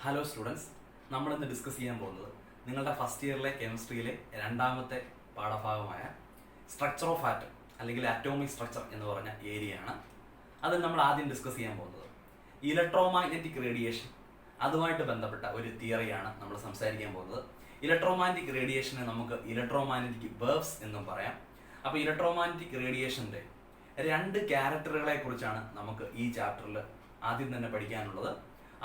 Hello students, നമ്മളിന്ന് discuss ചെയ്യാൻ പോകുന്നത് നിങ്ങളുടെ ഫസ്റ്റ് ഇയറിലെ കെമിസ്ട്രിയിലെ രണ്ടാമത്തെ പാഠഭാഗമായ സ്ട്രക്ചർ ഓഫ് ആറ്റം അല്ലെങ്കിൽ അറ്റോമിക് സ്ട്രക്ചർ എന്ന് പറഞ്ഞ ഏരിയയാണ്. അതിൽ നമ്മൾ ആദ്യം ഡിസ്കസ് ചെയ്യാൻ പോകുന്നത് ഇലക്ട്രോമാഗ്നറ്റിക് റേഡിയേഷൻ, അതുമായിട്ട് ബന്ധപ്പെട്ട ഒരു തിയറിയാണ് നമ്മൾ സംസാരിക്കാൻ പോകുന്നത്. ഇലക്ട്രോമാഗ്നറ്റിക് റേഡിയേഷനെ നമുക്ക് ഇലക്ട്രോമാഗ്നറ്റിക് വേവ്സ് എന്നും പറയാം. അപ്പോൾ ഇലക്ട്രോമാഗ്നറ്റിക് റേഡിയേഷൻ്റെ രണ്ട് ക്യാരക്ടറുകളെ കുറിച്ചാണ് നമുക്ക് ഈ ചാപ്റ്ററിൽ ആദ്യം തന്നെ പഠിക്കാനുള്ളത്.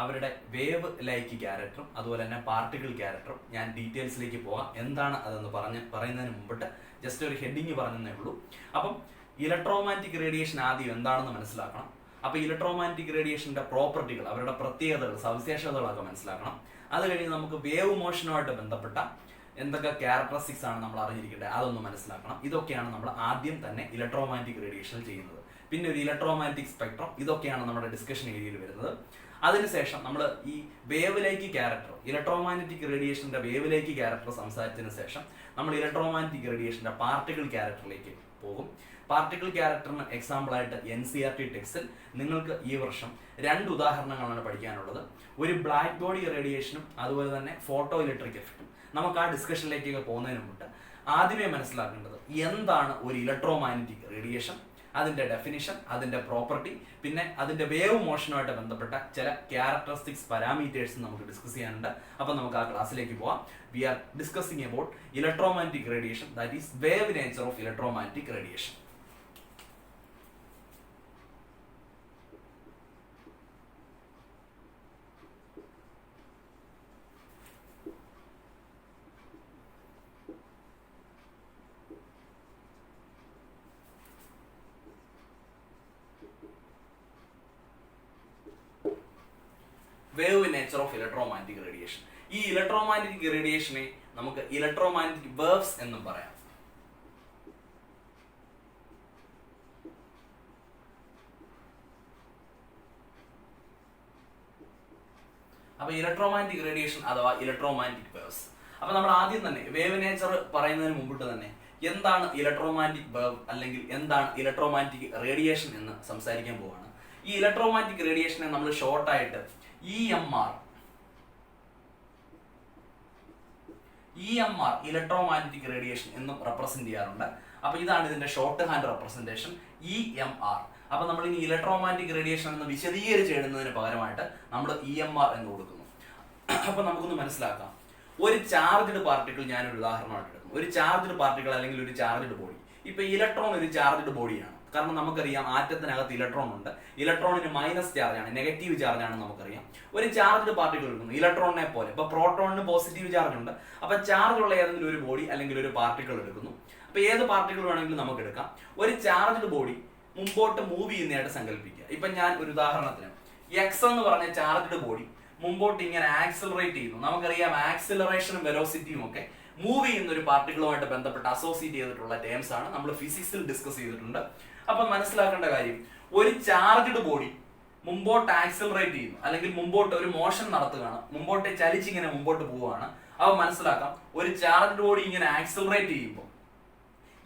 അവരുടെ വേവ് ലൈക്ക് ക്യാരക്ടറും അതുപോലെ തന്നെ പാർട്ടിക്കിൾ ക്യാരക്ടറും ഞാൻ ഡീറ്റെയിൽസിലേക്ക് പോകാം. എന്താണ് അതെന്ന് പറയുന്നതിന് മുമ്പിട്ട് ജസ്റ്റ് ഒരു ഹെഡിങ് പറഞ്ഞതേ ഉള്ളൂ. അപ്പം ഇലക്ട്രോമാഗ്നറ്റിക് റേഡിയേഷൻ ആദ്യം എന്താണെന്ന് മനസ്സിലാക്കണം. അപ്പോൾ ഇലക്ട്രോമാഗ്നറ്റിക് റേഡിയേഷൻ്റെ പ്രോപ്പർട്ടികൾ, അവരുടെ പ്രത്യേകതകൾ, സവിശേഷതകളൊക്കെ മനസ്സിലാക്കണം. അത് കഴിഞ്ഞ് നമുക്ക് വേവ് മോഷനുമായിട്ട് ബന്ധപ്പെട്ട എന്തൊക്കെ ക്യാരക്ടറിസ്റ്റിക്സ് ആണ് നമ്മൾ അറിഞ്ഞിരിക്കേണ്ടത് അതൊന്ന് മനസ്സിലാക്കണം. ഇതൊക്കെയാണ് നമ്മൾ ആദ്യം തന്നെ ഇലക്ട്രോമാഗ്നറ്റിക് റേഡിയേഷനിൽ ചെയ്യുന്നത്. പിന്നെ ഒരു ഇലക്ട്രോമാഗ്നറ്റിക് സ്പെക്ട്രം, ഇതൊക്കെയാണ് നമ്മുടെ ഡിസ്കഷൻ ഏരിയയിൽ വരുന്നത്. അതിനുശേഷം നമ്മൾ ഈ വേവ് ലൈക്ക് ക്യാരക്ടർ, ഇലക്ട്രോമാഗ്നറ്റിക് റേഡിയേഷൻ്റെ വേവ് ലൈക്ക് ക്യാരക്ടർ സംസാരിച്ചതിന് ശേഷം നമ്മൾ ഇലക്ട്രോമാഗ്നറ്റിക് റേഡിയേഷൻ്റെ പാർട്ടിക്കിൾ ക്യാരക്ടറിലേക്ക് പോകും. പാർട്ടിക്കിൾ ക്യാരക്ടറിന് എക്സാമ്പിളായിട്ട് NCERT ടെക്സ്റ്റിൽ നിങ്ങൾക്ക് ഈ വർഷം 2 ഉദാഹരണങ്ങളാണ് പഠിക്കാനുള്ളത്. ഒരു ബ്ലാക്ക് ബോഡി റേഡിയേഷനും അതുപോലെ തന്നെ ഫോട്ടോ ഇലക്ട്രിക് എഫക്റ്റും. നമുക്ക് ആ ഡിസ്കഷനിലേക്കൊക്കെ പോകുന്നതിന് മുമ്പ് ആദ്യമേ മനസ്സിലാക്കേണ്ടത് എന്താണ് ഒരു ഇലക്ട്രോമാഗ്നറ്റിക് റേഡിയേഷൻ, അതിൻ്റെ ഡെഫിനിഷൻ, അതിൻ്റെ പ്രോപ്പർട്ടി, പിന്നെ അതിൻ്റെ വേവ് മോഷനുമായിട്ട് ബന്ധപ്പെട്ട ചില ക്യാരക്ടറിസ്റ്റിക്സ് പാരാമീറ്റേഴ്സ് നമുക്ക് ഡിസ്കസ് ചെയ്യാനുണ്ട്. അപ്പം നമുക്ക് ആ ക്ലാസ്സിലേക്ക് പോവാം. We are discussing about electromagnetic radiation, that is wave nature of electromagnetic radiation. Wave nature of electromagnetic radiation. ഈ ഇലക്ട്രോമാഗ്നറ്റിക് റേഡിയേഷനെ നമുക്ക് ഇലക്ട്രോമാഗ്നറ്റിക് വേവ്സ് എന്നും പറയാം. അപ്പൊ ഇലക്ട്രോമാഗ്നറ്റിക് റേഡിയേഷൻ അഥവാ ഇലക്ട്രോമാഗ്നറ്റിക് വേവ്സ്. അപ്പൊ നമ്മൾ ആദ്യം തന്നെ വേവ് നേച്ചർ പറയുന്നതിന് മുമ്പിട്ട് തന്നെ എന്താണ് ഇലക്ട്രോമാഗ്നറ്റിക് വേവ് അല്ലെങ്കിൽ എന്താണ് ഇലക്ട്രോമാഗ്നറ്റിക് റേഡിയേഷൻ എന്ന് സംസാരിക്കാൻ പോവാണ്. ഈ ഇലക്ട്രോമാഗ്നറ്റിക് റേഡിയേഷനെ നമ്മൾ ഷോർട്ടായിട്ട് EMR ഇലക്ട്രോമാഗ്നറ്റിക് റേഡിയേഷൻ എന്നും റെപ്രസെന്റ് ചെയ്യാറുണ്ട്. അപ്പൊ ഇതാണ് ഇതിന്റെ ഷോർട്ട് ഹാൻഡ് റെപ്രസെന്റേഷൻ, EMR. അപ്പൊ നമ്മൾ ഇനി ഇലക്ട്രോമാഗ്നറ്റിക് റേഡിയേഷൻ എന്ന് വിശദീകരിച്ച് എഴുതുന്നതിന് പകരമായിട്ട് നമ്മൾ EMR എന്ന് കൊടുക്കുന്നു. അപ്പൊ നമുക്കൊന്ന് മനസ്സിലാക്കാം. ഒരു ചാർജ്ഡ് പാർട്ടിക്കിൾ ഞാനൊരു ഉദാഹരണമായിട്ട് എടുക്കുന്നു. ഒരു ചാർജ്ഡ് പാർട്ടിക്കിൾ അല്ലെങ്കിൽ ഒരു ചാർജ്ഡ് ബോഡി. ഇപ്പൊ ഇലക്ട്രോൺ ഒരു ചാർജ്ഡ് ബോഡിയാണ്. കാരണം നമുക്കറിയാം ആറ്റത്തിനകത്ത് ഇലക്ട്രോൺ ഉണ്ട്. ഇലക്ട്രോണിന് മൈനസ് ചാർജാണ്, നെഗറ്റീവ് ചാർജാണ് നമുക്കറിയാം. ഒരു ചാർജ്ഡ് പാർട്ടിക്കിൾ എടുക്കുന്നു ഇലക്ട്രോണിനെ പോലെ. ഇപ്പൊ പ്രോട്ടോണിന് പോസിറ്റീവ് ചാർജ് ഉണ്ട്. അപ്പൊ ചാർജ് ഉള്ള ഏതെങ്കിലും ഒരു ബോഡി അല്ലെങ്കിൽ ഒരു പാർട്ടിക്കിൾ എടുക്കുന്നു. അപ്പൊ ഏത് പാർട്ടിക്കിൾ വേണമെങ്കിലും നമുക്ക് എടുക്കാം. ഒരു ചാർജ്ഡ് ബോഡി മുമ്പോട്ട് മൂവ് ചെയ്യുന്നതായിട്ട് സങ്കല്പിക്കുക. ഇപ്പൊ ഞാൻ ഒരു ഉദാഹരണത്തിന് എക്സ് എന്ന് പറഞ്ഞ ചാർജ്ഡ് ബോഡി മുമ്പോട്ട് ഇങ്ങനെ ആക്സിലറേറ്റ് ചെയ്യുന്നു. നമുക്കറിയാം ആക്സിലറേഷനും വെലോസിറ്റിയും ഒക്കെ മൂവ് ചെയ്യുന്ന ഒരു പാർട്ടിക്കിളുമായിട്ട് ബന്ധപ്പെട്ട് അസോസിയേറ്റ് ചെയ്തിട്ടുള്ള ടേംസ് ആണ് നമ്മൾ ഫിസിക്സിൽ ഡിസ്കസ് ചെയ്തിട്ടുണ്ട്. അപ്പൊ മനസ്സിലാക്കേണ്ട കാര്യം, ഒരു ചാർജ്ഡ് ബോഡി മുമ്പോട്ട് ആക്സിലറേറ്റ് ചെയ്യുന്നു അല്ലെങ്കിൽ മുമ്പോട്ട് ഒരു മോഷൻ നടത്തുകയാണ്, മുമ്പോട്ട് ചലിച്ചിങ്ങനെ മുമ്പോട്ട് പോവുകയാണ്. അപ്പൊ മനസ്സിലാക്കാം, ഒരു ചാർജ്ഡ് ബോഡി ഇങ്ങനെ ആക്സിലറേറ്റ് ചെയ്യുമ്പോൾ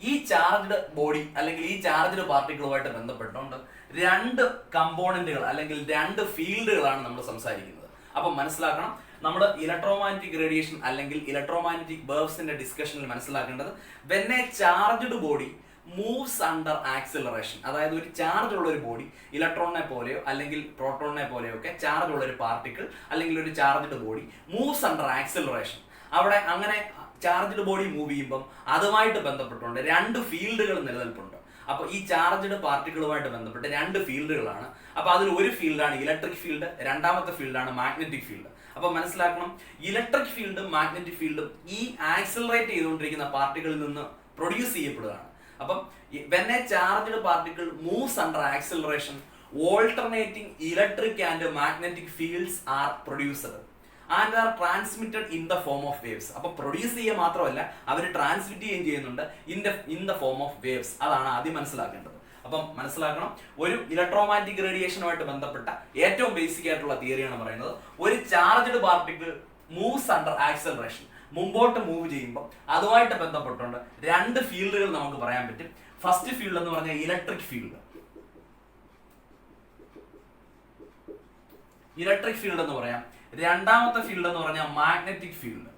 ഈ ചാർജ്ഡ് ബോഡി അല്ലെങ്കിൽ ഈ ചാർജ്ഡ് പാർട്ടിക്കിളുമായിട്ട് ബന്ധപ്പെട്ടുകൊണ്ട് 2 കമ്പോണന്റുകൾ അല്ലെങ്കിൽ 2 ഫീൽഡുകളാണ് നമ്മൾ സംസാരിക്കുന്നത്. അപ്പൊ മനസ്സിലാക്കണം, നമ്മൾ ഇലക്ട്രോമാഗ്നറ്റിക് റേഡിയേഷൻ അല്ലെങ്കിൽ ഇലക്ട്രോമാഗ്നറ്റിക് വേവ്സിന്റെ ഡിസ്കഷനിൽ മനസ്സിലാക്കേണ്ടത് when A charged body moves under acceleration, അതായത് ഒരു ചാർജ് ഉള്ള ഒരു ബോഡി ഇലക്ട്രോണിനെ പോലെയോ അല്ലെങ്കിൽ പ്രോട്ടോണിനെ പോലെയോ ഒക്കെ ചാർജ് ഉള്ള ഒരു പാർട്ടിക്കിൾ അല്ലെങ്കിൽ ഒരു charged body moves under acceleration. അവിടെ അങ്ങനെ ചാർജ്ഡ് ബോഡി മൂവ് ചെയ്യുമ്പം അതുമായിട്ട് ബന്ധപ്പെട്ടുകൊണ്ട് 2 ഫീൽഡുകൾ നിലനിൽപ്പുണ്ട്. അപ്പൊ ഈ ചാർജ്ഡ് പാർട്ടിക്കിളുമായിട്ട് ബന്ധപ്പെട്ട് 2 ഫീൽഡുകളാണ്. അപ്പൊ അതിൽ ഒരു ഫീൽഡാണ് ഇലക്ട്രിക് ഫീൽഡ്, രണ്ടാമത്തെ ഫീൽഡാണ് മാഗ്നറ്റിക് ഫീൽഡ്. അപ്പൊ മനസ്സിലാക്കണം, ഇലക്ട്രിക് ഫീൽഡും മാഗ്നറ്റിക് ഫീൽഡും ഈ ആക്സിലറേറ്റ് ചെയ്തുകൊണ്ടിരിക്കുന്ന പാർട്ടിക്കിളിൽ നിന്ന് പ്രൊഡ്യൂസ് ചെയ്യപ്പെടുകയാണ്. അപ്പം when a charged particle moves under acceleration, alternating electric and magnetic fields are produced and are transmitted in the form of waves. അപ്പോൾ പ്രൊഡ്യൂസ് ചെയ്യുക മാത്രമല്ല, അവർ ട്രാൻസ്മിറ്റ് ചെയ്യുന്നുണ്ട് in the form of waves. അതാണ് ആദ്യം മനസ്സിലാക്കേണ്ടത്. അപ്പം മനസ്സിലാക്കണം, ഒരു ഇലക്ട്രോമാഗ്നറ്റിക് റേഡിയേഷനുമായിട്ട് ബന്ധപ്പെട്ട ഏറ്റവും ബേസിക് ആയിട്ടുള്ള തിയറിയാണ് പറയുന്നത്. ഒരു charged particle moves under acceleration, മുമ്പോട്ട് മൂവ് ചെയ്യുമ്പോൾ അതുമായിട്ട് ബന്ധപ്പെട്ടുകൊണ്ട് 2 ഫീൽഡുകൾ നമുക്ക് പറയാൻ പറ്റും. ഫസ്റ്റ് ഫീൽഡ് എന്ന് പറഞ്ഞാൽ ഇലക്ട്രിക് ഫീൽഡ്. ഇലക്ട്രിക് ഫീൽഡ് എന്ന് പറയാം. രണ്ടാമത്തെ ഫീൽഡ് എന്ന് പറഞ്ഞാൽ മാഗ്നറ്റിക് ഫീൽഡ്.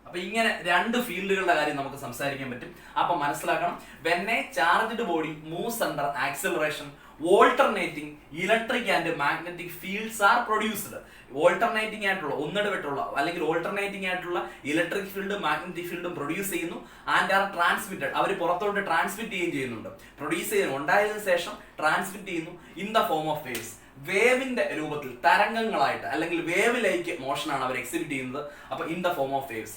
അപ്പൊ ഇങ്ങനെ രണ്ട് ഫീൽഡുകളുടെ കാര്യം നമുക്ക് സംസാരിക്കാൻ പറ്റും. അപ്പൊ മനസ്സിലാക്കണം, when a charged body moves under acceleration, alternating electric and magnetic fields are produced. Alternating ആയിട്ടുള്ള ഒന്നിടവിട്ടുള്ള അല്ലെങ്കിൽ ഓൾട്ടർനേറ്റിംഗ് ആയിട്ടുള്ള ഇലക്ട്രിക് ഫീൽഡും മാഗ്നറ്റിക് ഫീൽഡും പ്രൊഡ്യൂസ് ചെയ്യുന്നു ആൻഡ് ആർ ട്രാൻസ്മിറ്റഡ്. അവർ പുറത്തോട്ട് ട്രാൻസ്മിറ്റ് ചെയ്യുന്നുണ്ട്. പ്രൊഡ്യൂസ് ചെയ്യുന്നു, ഉണ്ടായതിനു ശേഷം ട്രാൻസ്മിറ്റ് ചെയ്യുന്നു in the form of waves. വേവിന്റെ രൂപത്തിൽ, തരംഗങ്ങളായിട്ട് അല്ലെങ്കിൽ വേവ് ലൈക്ക് മോഷനാണ് അവർ എക്സിബിറ്റ് ചെയ്യുന്നത്. അപ്പൊ in the form of waves,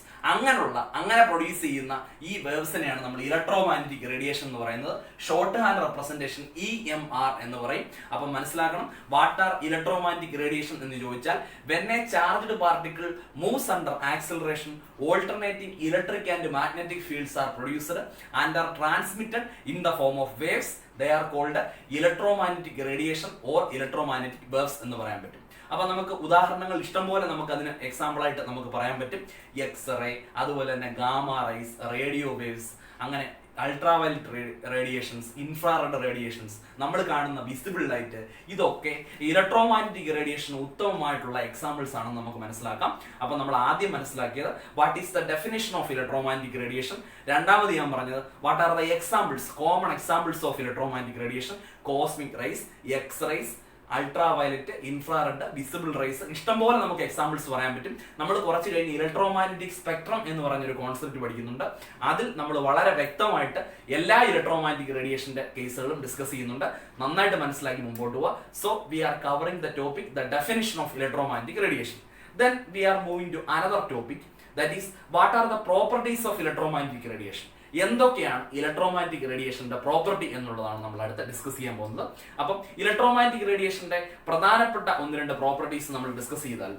അങ്ങനെ പ്രൊഡ്യൂസ് ചെയ്യുന്ന ഈ വേവ്സിനെയാണ് നമ്മൾ ഇലക്ട്രോമാഗ്നറ്റിക് റേഡിയേഷൻ എന്ന് പറയുന്നത്. ഷോർട്ട് ഹാൻഡ് റെപ്രസെന്റേഷൻ EMR എന്ന് പറയും. അപ്പൊ മനസ്സിലാക്കണം, വാട്ട് ആർ ഇലക്ട്രോമാഗ്നറ്റിക് റേഡിയേഷൻ എന്ന് ചോദിച്ചാൽ when a charged particle moves under acceleration, alternating electric and magnetic fields are produced and are transmitted in the form of waves. They are called electromagnetic radiation or electromagnetic waves എന്ന് പറയാൻ പറ്റും. അപ്പൊ നമുക്ക് ഉദാഹരണങ്ങൾ ഇഷ്ടംപോലെ നമുക്ക് അതിന് എക്സാമ്പിൾ ആയിട്ട് നമുക്ക് പറയാൻ പറ്റും. എക്സ്റേ, അതുപോലെ തന്നെ ഗാമ റൈസ്, റേഡിയോ വേവ്സ്, അങ്ങനെ അൾട്രാവയലറ്റ് റേഡിയേഷൻസ്, ഇൻഫ്രാറെഡ് റേഡിയേഷൻസ്, നമ്മൾ കാണുന്ന വിസിബിൾ ലൈറ്റ്, ഇതൊക്കെ ഇലക്ട്രോമാഗ്നറ്റിക് റേഡിയേഷൻ ഉത്തമമായിട്ടുള്ള എക്സാമ്പിൾസ് ആണെന്ന് നമുക്ക് മനസ്സിലാക്കാം. അപ്പൊ നമ്മൾ ആദ്യം മനസ്സിലാക്കിയത് what is the definition of electromagnetic radiation. രണ്ടാമത് ഞാൻ പറഞ്ഞത് what are the examples, common examples of electromagnetic radiation. Cosmic rays, X rays, ultraviolet, infrared, visible rays, ഇഷ്ടംപോലെ നമുക്ക് എക്സാമ്പിൾസ് പറയാൻ പറ്റും. നമ്മൾ കുറച്ച് കഴിഞ്ഞ് ഇലക്ട്രോമാഗ്നറ്റിക് സ്പെക്ട്രം എന്ന് പറഞ്ഞൊരു കോൺസെപ്റ്റ് പഠിക്കുന്നുണ്ട്. അതിൽ നമ്മൾ വളരെ വ്യക്തമായിട്ട് എല്ലാ ഇലക്ട്രോമാഗ്നറ്റിക് റേഡിയേഷന്റെ കേസുകളും ഡിസ്കസ് ചെയ്യുന്നുണ്ട്. നന്നായിട്ട് മനസ്സിലാക്കി മുമ്പോട്ട് പോവുക. So we are covering the topic the definition of electromagnetic radiation. Then we are moving to another topic, that is what are the properties of electromagnetic radiation. എന്തൊക്കെയാണ് ഇലക്ട്രോമാഗ്നറ്റിക് റേഡിയേഷന്റെ പ്രോപ്പർട്ടി എന്നുള്ളതാണ് നമ്മൾ അടുത്ത് ഡിസ്കസ് ചെയ്യാൻ പോകുന്നത്. അപ്പം ഇലക്ട്രോമാഗ്നറ്റിക് റേഡിയേഷന്റെ പ്രധാനപ്പെട്ട ഒന്ന് രണ്ട് പ്രോപ്പർട്ടീസ് നമ്മൾ ഡിസ്കസ് ചെയ്താൽ,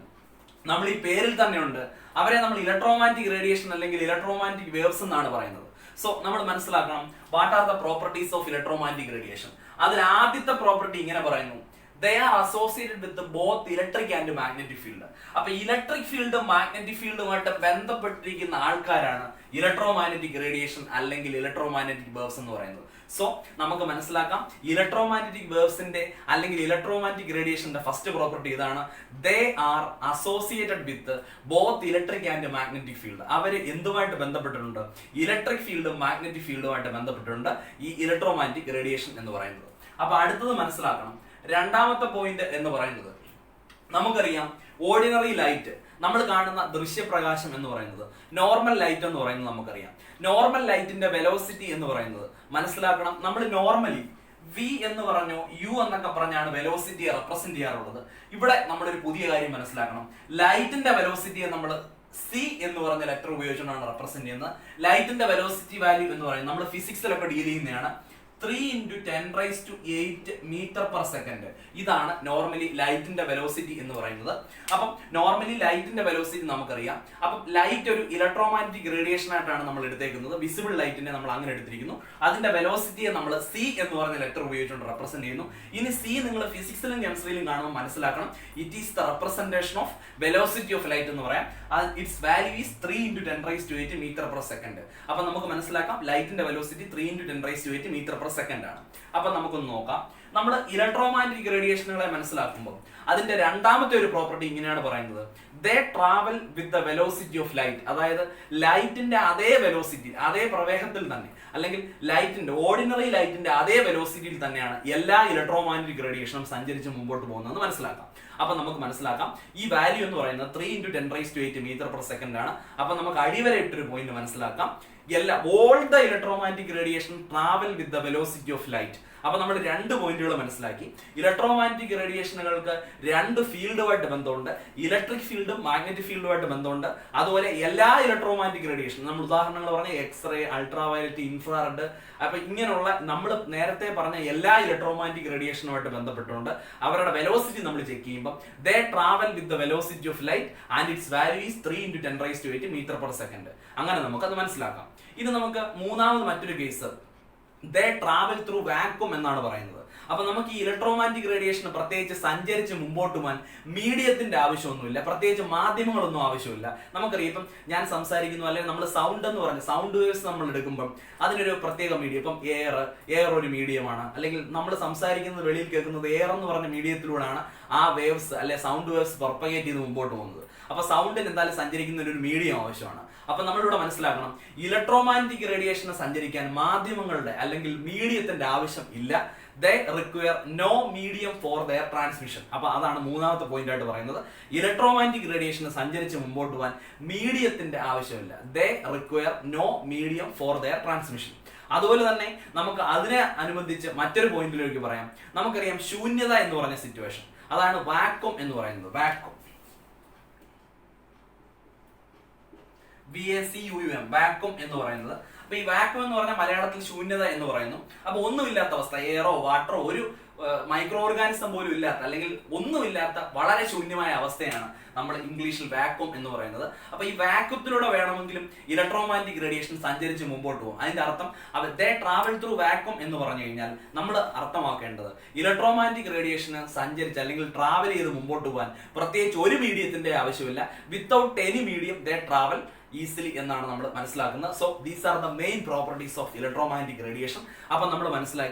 നമ്മൾ ഈ പേരിൽ തന്നെയുണ്ട്, അവരെ നമ്മൾ ഇലക്ട്രോമാഗ്നറ്റിക് റേഡിയേഷൻ അല്ലെങ്കിൽ ഇലക്ട്രോമാഗ്നറ്റിക് വേവ്സ് എന്നാണ് പറയുന്നത്. സോ നമ്മൾ മനസ്സിലാക്കണം, what are the properties of electromagnetic radiation. അതിൽ ആദ്യത്തെ പ്രോപ്പർട്ടി ഇങ്ങനെ പറയുന്നു, they are associated with both electric and magnetic field. അപ്പൊ ഇലക്ട്രിക് ഫീൽഡും മാഗ്നറ്റിക് ഫീൽഡുമായിട്ട് ബന്ധപ്പെട്ടിരിക്കുന്ന ആൾക്കാരാണ് ഇലക്ട്രോമാഗ്നറ്റിക് റേഡിയേഷൻ അല്ലെങ്കിൽ ഇലക്ട്രോമാഗ്നറ്റിക് വേവ്സ് എന്ന് പറയുന്നത്. സോ നമുക്ക് മനസ്സിലാക്കാം, ഇലക്ട്രോമാഗ്നറ്റിക് വേവ്സിന്റെ അല്ലെങ്കിൽ ഇലക്ട്രോമാഗ്നറ്റിക് റേഡിയേഷന്റെ ഫസ്റ്റ് പ്രോപ്പർട്ടി ഇതാണ്, they are associated with both electric and magnetic field. അവർ എന്തുമായിട്ട് ബന്ധപ്പെട്ടിട്ടുണ്ട്? ഇലക്ട്രിക് ഫീൽഡും മാഗ്നറ്റിക് ഫീൽഡുമായിട്ട് ബന്ധപ്പെട്ടിട്ടുണ്ട് ഈ ഇലക്ട്രോമാഗ്നറ്റിക് റേഡിയേഷൻ എന്ന് പറയുന്നത്. അപ്പൊ അടുത്തത് മനസ്സിലാക്കണം, രണ്ടാമത്തെ പോയിന്റ് എന്ന് പറയുന്നത്, നമുക്കറിയാം ഓർഡിനറി ലൈറ്റ്, നമ്മൾ കാണുന്ന ദൃശ്യപ്രകാശം എന്ന് പറയുന്നത്, നോർമൽ ലൈറ്റ് എന്ന് പറയുന്നത് നമുക്കറിയാം. നോർമൽ ലൈറ്റിന്റെ വെലോസിറ്റി എന്ന് പറയുന്നത് മനസ്സിലാക്കണം, നമ്മൾ നോർമലി V എന്ന് പറഞ്ഞോ U എന്നൊക്കെ പറഞ്ഞാണ് വെലോസിറ്റിയെ റെപ്രസെന്റ് ചെയ്യാറുള്ളത്. ഇവിടെ നമ്മളൊരു പുതിയ കാര്യം മനസ്സിലാക്കണം, ലൈറ്റിന്റെ വെലോസിറ്റിയെ നമ്മൾ C എന്ന് പറഞ്ഞ ലെറ്റർ ഉപയോഗിച്ചുകൊണ്ടാണ് റെപ്രസെന്റ് ചെയ്യുന്നത്. ലൈറ്റിന്റെ വെലോസിറ്റി വാല്യൂ എന്ന് പറയുന്നത് നമ്മൾ ഫിസിക്സിലൊക്കെ ഡീൽ ചെയ്യുന്നതാണ്, 3 × 10⁸ മീറ്റർ പെർ സെക്കൻഡ്. ഇതാണ് നോർമലി ലൈറ്റിന്റെ വെലോസിറ്റി എന്ന് പറയുന്നത്. അപ്പം നോർമലി ലൈറ്റിന്റെ വെലോസിറ്റി നമുക്കറിയാം. അപ്പം ലൈറ്റ് ഒരു ഇലക്ട്രോമാഗ്നറ്റിക് റേഡിയേഷൻ ആയിട്ടാണ് നമ്മൾ എടുത്തേക്കുന്നത്. വിസിബിൾ ലൈറ്റിനെ നമ്മൾ അങ്ങനെ എടുത്തിരിക്കുന്നു. അതിന്റെ വെലോസിറ്റിയെ നമ്മൾ C എന്ന് പറഞ്ഞ ലെറ്റർ ഉപയോഗിച്ചുകൊണ്ട് റെപ്രസെന്റ് ചെയ്യുന്നു. ഇനി C നിങ്ങൾ ഫിസിക്സിലും കെമിസ്ട്രിയിലും കാണുമ്പോൾ മനസ്സിലാക്കണം, it is the representation of velocity of light എന്ന് പറയാം. Its value is 3 × 10⁸ metre per second. അപ്പൊ നമുക്ക് മനസ്സിലാക്കാം, ലൈറ്റിന്റെ വെലോസിറ്റി 3 × 10⁸ മീറ്റർ പെർ സെക്കൻഡ് ആണ്. അപ്പൊ നമുക്കൊന്ന് നോക്കാം, നമ്മൾ ഇലക്ട്രോമാഗ്നറ്റിക് റേഡിയേഷനുകളെ മനസ്സിലാക്കുമ്പോൾ അതിന്റെ രണ്ടാമത്തെ ഒരു പ്രോപ്പർട്ടി ഇങ്ങനെയാണ് പറയുന്നത്, ദേ travel with the velocity of light. അതായത് ലൈറ്റിന്റെ അതേ വെലോസിറ്റി, അതേ പ്രവേഗത്തിൽ തന്നെ, അല്ലെങ്കിൽ ലൈറ്റിന്റെ ഓർഡിനറി ലൈറ്റിന്റെ അതേ വെലോസിറ്റിയിൽ തന്നെയാണ് എല്ലാ ഇലക്ട്രോമാഗ്നറ്റിക് റേഡിയേഷനും സഞ്ചരിച്ച് മുമ്പോട്ട് പോകുന്നതെന്ന് മനസ്സിലാക്കാം. അപ്പൊ നമുക്ക് മനസ്സിലാക്കാം, ഈ വാല്യൂ എന്ന് പറയുന്നത് 3 × 10⁸ മീറ്റർ പെർ സെക്കൻഡ് ആണ്. അപ്പൊ നമുക്ക് അടിവരെ ഇട്ടൊരു പോയിന്റ് മനസ്സിലാക്കാം, all the electromagnetic radiation travel with the velocity of light. അപ്പൊ നമ്മൾ രണ്ട് പോയിന്റുകൾ മനസ്സിലാക്കി. ഇലക്ട്രോമാഗ്നറ്റിക് റേഡിയേഷനുകൾക്ക് രണ്ട് ഫീൽഡുമായിട്ട് ബന്ധമുണ്ട്, ഇലക്ട്രിക് ഫീൽഡും മാഗ്നറ്റിക് ഫീൽഡുമായിട്ട് ബന്ധമുണ്ട്. അതുപോലെ എല്ലാ ഇലക്ട്രോമാഗ്നറ്റിക് റേഡിയേഷൻ, നമ്മൾ ഉദാഹരണങ്ങൾ പറഞ്ഞ എക്സ്റേ, അൾട്രാവയലറ്റ്, ഇൻഫ്രാറെഡ്, അപ്പൊ ഇങ്ങനെയുള്ള നമ്മൾ നേരത്തെ പറഞ്ഞ എല്ലാ ഇലക്ട്രോമാഗ്നറ്റിക് റേഡിയേഷനുമായിട്ട് ബന്ധപ്പെട്ടുകൊണ്ട് അവരുടെ വെലോസിറ്റി നമ്മൾ ചെക്ക് ചെയ്യുമ്പോൾ they travel with the velocity of light and its value is 3 × 10⁸ metre per second. അങ്ങനെ നമുക്ക് അത് മനസ്സിലാക്കാം. ഇത് നമുക്ക് മൂന്നാമത് മറ്റൊരു case, they travel through vacuum എന്നാണ് പറയുന്നത്. അപ്പൊ നമുക്ക് ഈ ഇലക്ട്രോമാഗ്നറ്റിക് റേഡിയേഷന് പ്രത്യേകിച്ച് സഞ്ചരിച്ച് മുമ്പോട്ട് പോകാൻ മീഡിയത്തിന്റെ ആവശ്യമൊന്നുമില്ല, പ്രത്യേകിച്ച് മാധ്യമങ്ങളൊന്നും ആവശ്യമില്ല. നമുക്കറിയാം ഇപ്പം ഞാൻ സംസാരിക്കുന്നു, അല്ലെങ്കിൽ നമ്മൾ സൗണ്ട് എന്ന് പറഞ്ഞ സൗണ്ട് വേവ്സ് നമ്മൾ എടുക്കുമ്പോൾ അതിനൊരു പ്രത്യേക മീഡിയം, ഇപ്പം എയർ ഒരു മീഡിയമാണ്, അല്ലെങ്കിൽ നമ്മൾ സംസാരിക്കുന്നത് വെളിയിൽ കേൾക്കുന്നത് എയർ എന്ന് പറഞ്ഞ മീഡിയത്തിലൂടെയാണ് ആ വേവ്സ് അല്ലെ സൗണ്ട് വേവ്സ് പ്രൊപ്പഗേറ്റ് ചെയ്ത് മുമ്പോട്ട് പോകുന്നത്. അപ്പൊ സൗണ്ടിന് എന്തായാലും സഞ്ചരിക്കുന്ന ഒരു മീഡിയം ആവശ്യമാണ്. അപ്പൊ നമ്മളിവിടെ മനസ്സിലാക്കണം, ഇലക്ട്രോമാഗ്നറ്റിക് റേഡിയേഷന് സഞ്ചരിക്കാൻ മാധ്യമങ്ങളുടെ അല്ലെങ്കിൽ മീഡിയത്തിന്റെ ആവശ്യം ഇല്ല. They require no medium for their transmission. അപ്പൊ അതാണ് മൂന്നാമത്തെ പോയിന്റ് ആയിട്ട് പറയുന്നത്. ഇലക്ട്രോമാഗ്നറ്റിക് റേഡിയേഷന് സഞ്ചരിച്ച് മുമ്പോട്ട് പോകാൻ മീഡിയത്തിന്റെ ആവശ്യമില്ല. They require no medium for their transmission. അതുപോലെ തന്നെ നമുക്ക് അതിനെ അനുബന്ധിച്ച് മറ്റൊരു പോയിന്റിലേക്ക് പറയാം. നമുക്കറിയാം ശൂന്യത എന്ന് പറഞ്ഞ സിറ്റുവേഷൻ, അതാണ് വാക്വം എന്ന് പറയുന്നത്. വാക്വം, VACUM, വാക്വം എന്ന് പറയുന്നത്. അപ്പൊ ഈ വാക്വം എന്ന് പറഞ്ഞാൽ മലയാളത്തിൽ ശൂന്യത എന്ന് പറയുന്നു. അപ്പൊ ഒന്നുമില്ലാത്ത അവസ്ഥ, എയറോ വാട്ടറോ ഒരു മൈക്രോ ഓർഗാനിസം പോലും ഇല്ലാത്ത, അല്ലെങ്കിൽ ഒന്നുമില്ലാത്ത വളരെ ശൂന്യമായ അവസ്ഥയാണ് നമ്മൾ ഇംഗ്ലീഷിൽ വാക്വം എന്ന് പറയുന്നത്. അപ്പൊ ഈ വാക്വത്തിലൂടെ വേണമെങ്കിലും ഇലക്ട്രോമാഗ്നറ്റിക് റേഡിയേഷൻ സഞ്ചരിച്ച് മുമ്പോട്ട് പോകും. അതിന്റെ അർത്ഥം ദേ ട്രാവൽ ത്രൂ വാക്വം എന്ന് പറഞ്ഞു കഴിഞ്ഞാൽ നമ്മൾ അർത്ഥമാക്കേണ്ടത് ഇലക്ട്രോമാഗ്നറ്റിക് റേഡിയേഷന് സഞ്ചരിച്ച് അല്ലെങ്കിൽ ട്രാവൽ ചെയ്ത് മുമ്പോട്ട് പോകാൻ പ്രത്യേകിച്ച് ഒരു മീഡിയത്തിന്റെ ആവശ്യമില്ല. വിത്തൗട്ട് എനി മീഡിയം ദേ ട്രാവൽ ഈസിലി എന്നാണ് നമ്മൾ മനസ്സിലാക്കുന്നത്. So these are the main properties of electromagnetic radiation. അപ്പൊ നമ്മൾ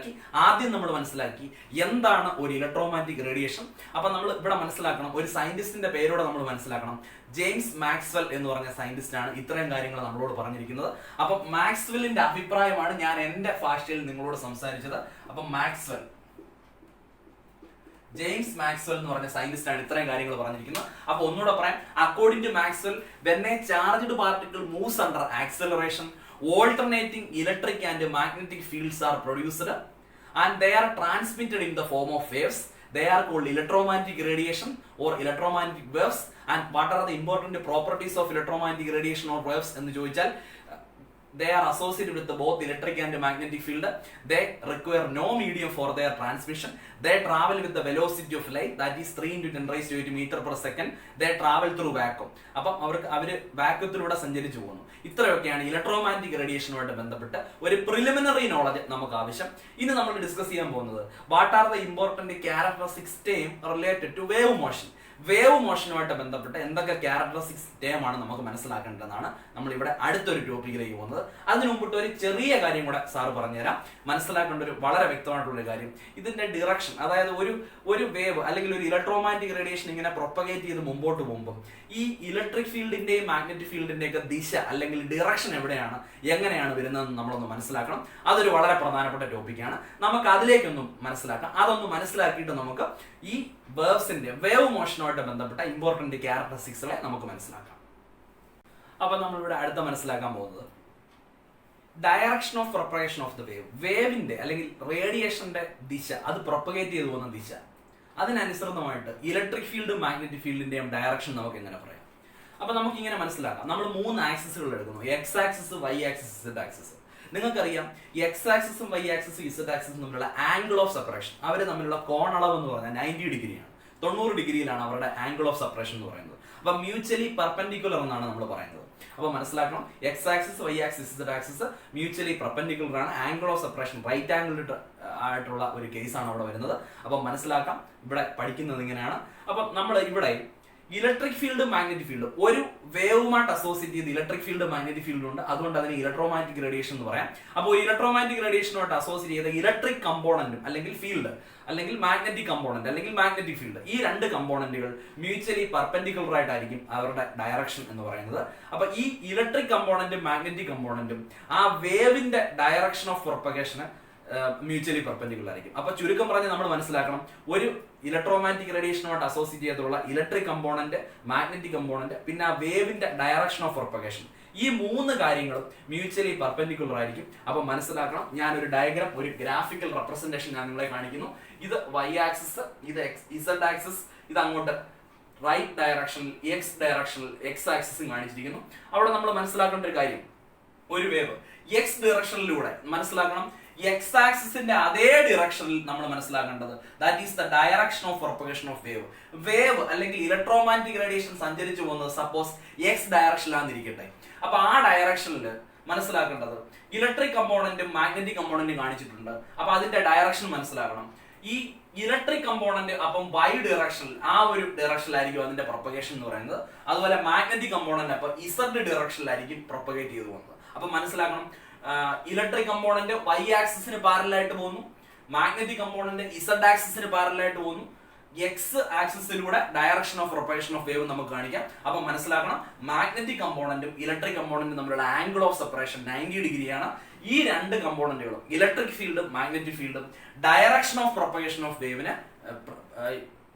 ആദ്യം നമ്മൾ മനസ്സിലാക്കി എന്താണ് ഒരു ഇലക്ട്രോമാഗ്നറ്റിക് റേഡിയേഷൻ. അപ്പൊ നമ്മൾ ഇവിടെ മനസ്സിലാക്കണം, ഒരു സയന്റിസ്റ്റിന്റെ പേരോടെ നമ്മൾ മനസ്സിലാക്കണം. ജെയിംസ് മാക്സ്വെൽ എന്ന് പറഞ്ഞ സയന്റിസ്റ്റ് ആണ് ഇത്രയും കാര്യങ്ങൾ നമ്മളോട് പറഞ്ഞിരിക്കുന്നത്. അപ്പൊ മാക്സ്വെല്ലിന്റെ അഭിപ്രായമാണ് ഞാൻ എന്റെ ഭാഷയിൽ നിങ്ങളോട് സംസാരിച്ചത്. അപ്പൊ ജെയിംസ് മാക്സ്വെൽ എന്ന് പറഞ്ഞ സയന്റിസ്റ്റ് ആണ് ഇത്രയും കാര്യങ്ങൾ പറഞ്ഞിരിക്കുന്നത്. അപ്പൊ ഒന്നുകൂടെ പറയാം, according to Maxwell, when a charged particle moves under acceleration, alternating electric and magnetic fields are produced and they are transmitted in the form of waves. They are called electromagnetic radiation or electromagnetic waves. And what are the important properties of electromagnetic radiation or waves എന്ന് ചോദിച്ചാൽ, they are associated with both electric and magnetic field. They require no medium for their transmission. They travel with the velocity of light, that is 3 × 10⁻⁸ meter per second. They travel through vacuum. അപ്പം അവര് വാക്വത്തിലൂടെ സഞ്ചരിച്ചു പോകുന്നു. ഇത്രയൊക്കെയാണ് electromagnetic റേഡിയേഷനുമായിട്ട് ബന്ധപ്പെട്ട് ഒരു preliminary knowledge നമുക്ക് ആവശ്യം. ഇനി നമ്മൾ ഡിസ്കസ് ചെയ്യാൻ പോകുന്നത് what are the important characteristics term related to wave motion. Wave മോഷനുമായിട്ട് ബന്ധപ്പെട്ട് എന്തൊക്കെ ക്യാരക്ടറിസ്റ്റിക്സ് ടേം ആണ് നമുക്ക് മനസ്സിലാക്കേണ്ടതെന്നാണ് നമ്മൾ ഇവിടെ അടുത്തൊരു ടോപ്പിക്കിലേക്ക് പോകുന്നത്. അതിനു മുമ്പിട്ട് ഒരു ചെറിയ കാര്യം കൂടെ സാറ് പറഞ്ഞുതരാം. മനസ്സിലാക്കേണ്ട ഒരു വളരെ വ്യക്തമായിട്ടുള്ള കാര്യം, ഇതിന്റെ ഡിറക്ഷൻ, അതായത് ഒരു വേവ് അല്ലെങ്കിൽ ഒരു ഇലക്ട്രോമാഗ്നറ്റിക് റേഡിയേഷൻ ഇങ്ങനെ പ്രൊപ്പഗേറ്റ് ചെയ്ത് മുമ്പോട്ട് പോകുമ്പോൾ ഈ ഇലക്ട്രിക് ഫീൽഡിന്റെയും മാഗ്നറ്റിക് ഫീൽഡിന്റെയും ഒക്കെ ദിശ അല്ലെങ്കിൽ ഡിറക്ഷൻ എവിടെയാണ്, എങ്ങനെയാണ് വരുന്നതെന്ന് നമ്മളൊന്ന് മനസ്സിലാക്കണം. അതൊരു വളരെ പ്രധാനപ്പെട്ട ടോപ്പിക്കാണ്. നമുക്ക് അതിലേക്കൊന്നും മനസ്സിലാക്കാം. അതൊന്ന് മനസ്സിലാക്കിയിട്ട് നമുക്ക് ഈ വേവ് മോഷനുമായിട്ട് ബന്ധപ്പെട്ട ഇമ്പോർട്ടന്റ് ക്യാരക്ടറിസ്റ്റിക്സുകളെ നമുക്ക് മനസ്സിലാക്കാം. അപ്പൊ നമ്മളിവിടെ അടുത്ത മനസ്സിലാക്കാൻ പോകുന്നത് direction of propagation of the wave. വേവിന്റെ അല്ലെങ്കിൽ റേഡിയേഷന്റെ ദിശ, അത് പ്രൊപ്പഗേറ്റ് ചെയ്തു പോകുന്ന ദിശ, അതിനനുസൃതമായിട്ട് ഇലക്ട്രിക് ഫീൽഡും മാഗ്നറ്റിക് ഫീൽഡിന്റെയും ഡയറക്ഷൻ നമുക്ക് എങ്ങനെ പറയാം. അപ്പൊ നമുക്ക് ഇങ്ങനെ മനസ്സിലാക്കാം. നമ്മൾ 3 ആക്സിസുകൾ എടുക്കുന്നു, x axis, Y axis, Z axis. നിങ്ങൾക്കറിയാം എക്സ് ആക്സിസും വൈ ആക്സിസും ഇസഡ് ആക്സിസും തമ്മിലുള്ള ആംഗിൾ ഓഫ് സെപ്പറേഷൻ, അവർ തമ്മിലുള്ള കോണളവ് എന്ന് പറഞ്ഞാൽ 90 ഡിഗ്രിയാണ്. 90 ഡിഗ്രിയിലാണ് അവരുടെ ആംഗിൾ ഓഫ് സെപ്പറേഷൻ എന്ന് പറയുന്നത്. അപ്പൊ മ്യൂച്വലി പെർപെൻഡിക്കുലർ എന്നാണ് നമ്മൾ പറയുന്നത്. അപ്പൊ മനസ്സിലാക്കണം, X axis, Y axis, Z axis mutually perpendicular ആണ്. Angle of separation right angle ആയിട്ടുള്ള ഒരു കേസാണ് അവിടെ വരുന്നത്. അപ്പൊ മനസ്സിലാക്കാം, ഇവിടെ പഠിക്കുന്നത് ഇങ്ങനെയാണ്. അപ്പൊ നമ്മൾ ഇവിടെ ഇലക്ട്രിക് ഫീൽഡ്, മാഗ്നറ്റിക് ഫീൽഡ്, ഒരു വേവുമായിട്ട് അസോസിയേറ്റ് ചെയ്ത് ഇലക്ട്രിക് ഫീൽഡ്, മാഗ്നറ്റിക് ഫീൽഡ് ഉണ്ട്. അതുകൊണ്ട് അതിന് ഇലക്ട്രോമാഗ്നറ്റിക് റേഡിയേഷൻ എന്ന് പറയാം. അപ്പോൾ ഇലക്ട്രോമാഗ്നറ്റിക് റേഡിയേഷനുമായിട്ട് അസോസിയേറ്റ് ചെയ്ത ഇലക്ട്രിക് കമ്പോണന്റും അല്ലെങ്കിൽ ഫീൽഡ് അല്ലെങ്കിൽ മാഗ്നറ്റിക് കമ്പോണന്റ് അല്ലെങ്കിൽ മാഗ്നറ്റിക് ഫീൽഡ്, ഈ 2 കമ്പോണന്റുകൾ മ്യൂച്വലി പെർപെൻഡിക്കുലർ ആയിട്ടായിരിക്കും അവരുടെ ഡയറക്ഷൻ എന്ന് പറയുന്നത്. അപ്പൊ ഈ ഇലക്ട്രിക് കമ്പോണന്റും മാഗ്നറ്റിക് കമ്പോണന്റും ആ വേവിന്റെ direction of propagation mutually perpendicular ആയിരിക്കും. അപ്പൊ ചുരുക്കം പറഞ്ഞ് നമ്മൾ മനസ്സിലാക്കണം, ഒരു ഇലക്ട്രോമാഗ്നറ്റിക് റേഡിയേഷനുമായിട്ട് അസോസിയേറ്റ് ചെയ്തിട്ടുള്ള ഇലക്ട്രിക് കമ്പോണന്റ്, മാഗ്നറ്റിക് കമ്പോണന്റ്, പിന്നെ ആ വേവിന്റെ ഡയറക്ഷൻ ഓഫ് പ്രൊപ്പഗേഷൻ, ഈ 3 കാര്യങ്ങളും മ്യൂച്വലി പെർപെൻഡിക്കുലർ ആയിരിക്കും. അപ്പൊ മനസ്സിലാക്കണം, ഞാനൊരു ഡയഗ്രാം, ഒരു ഗ്രാഫിക്കൽ റെപ്രസെന്റേഷൻ ഞാൻ നിങ്ങളെ കാണിക്കുന്നു. ഇത് വൈ ആക്സിസ്, ഇത് ഇസഡ് ആക്സിസ്, ഇത് അങ്ങോട്ട് റൈറ്റ് ഡയറക്ഷനിൽ എക്സ് ഡയറക്ഷനിൽ എക്സ് ആക്സിസും കാണിച്ചിരിക്കുന്നു. അവിടെ നമ്മൾ മനസ്സിലാക്കേണ്ട ഒരു കാര്യം, ഒരു വേവ് എക്സ് ഡയറക്ഷനിലൂടെ മനസ്സിലാക്കണം, എക്സ് ആക്സിസിന്റെ അതേ ഡിറക്ഷനിൽ നമ്മൾ മനസ്സിലാക്കേണ്ടത് that is the direction of propagation of wave. Wave അല്ലെങ്കിൽ ഇലക്ട്രോമാഗ്നറ്റിക് റേഡിയേഷൻ സഞ്ചരിച്ചു പോകുന്നത് സപ്പോസ് എക്സ് ഡയറക്ഷനിലാന്നിരിക്കട്ടെ. അപ്പൊ ആ ഡയറക്ഷനിൽ മനസ്സിലാക്കേണ്ടത് ഇലക്ട്രിക് കമ്പോണന്റും മാഗ്നറ്റിക് കമ്പോണന്റും കാണിച്ചിട്ടുണ്ട്. അപ്പൊ അതിന്റെ ഡയറക്ഷൻ മനസ്സിലാക്കണം. ഈ ഇലക്ട്രിക് കമ്പോണന്റ് അപ്പം വൈ ഡയറക്ഷനിൽ ആ ഒരു ഡയറക്ഷനിലായിരിക്കും അതിന്റെ പ്രൊപ്പഗേഷൻ എന്ന് പറയുന്നത്. അതുപോലെ മാഗ്നറ്റിക് കമ്പോണന്റ് അപ്പൊ ഇസഡ് ഡയറക്ഷനിലായിരിക്കും പ്രൊപ്പഗേറ്റ് ചെയ്തു പോകുന്നത്. അപ്പൊ മനസ്സിലാക്കണം, ഇലക്ട്രിക് കമ്പോണന്റ് വൈ ആക്സിസിന് പാരലായിട്ട് പോകുന്നു, മാഗ്നറ്റിക് കമ്പോണന്റ് ഇസഡ് ആക്സിസിന് പാരലായിട്ട് പോകുന്നു, എക്സ് ആക്സിസിലൂടെ direction of rotation of wave നമുക്ക് കാണിക്കാം. അപ്പൊ മനസ്സിലാക്കണം, മാഗ്നറ്റിക് കമ്പോണന്റും ഇലക്ട്രിക് കമ്പോണന്റും തമ്മിലുള്ള ആംഗിൾ ഓഫ് സെപ്പറേഷൻ 90 ഡിഗ്രിയാണ്. ഈ രണ്ട് കമ്പോണന്റുകളും ഇലക്ട്രിക് ഫീൽഡും മാഗ്നറ്റിക് ഫീൽഡും ഡയറക്ഷൻ ഓഫ് പ്രൊപ്പഗേഷൻ ഓഫ് വേവിന്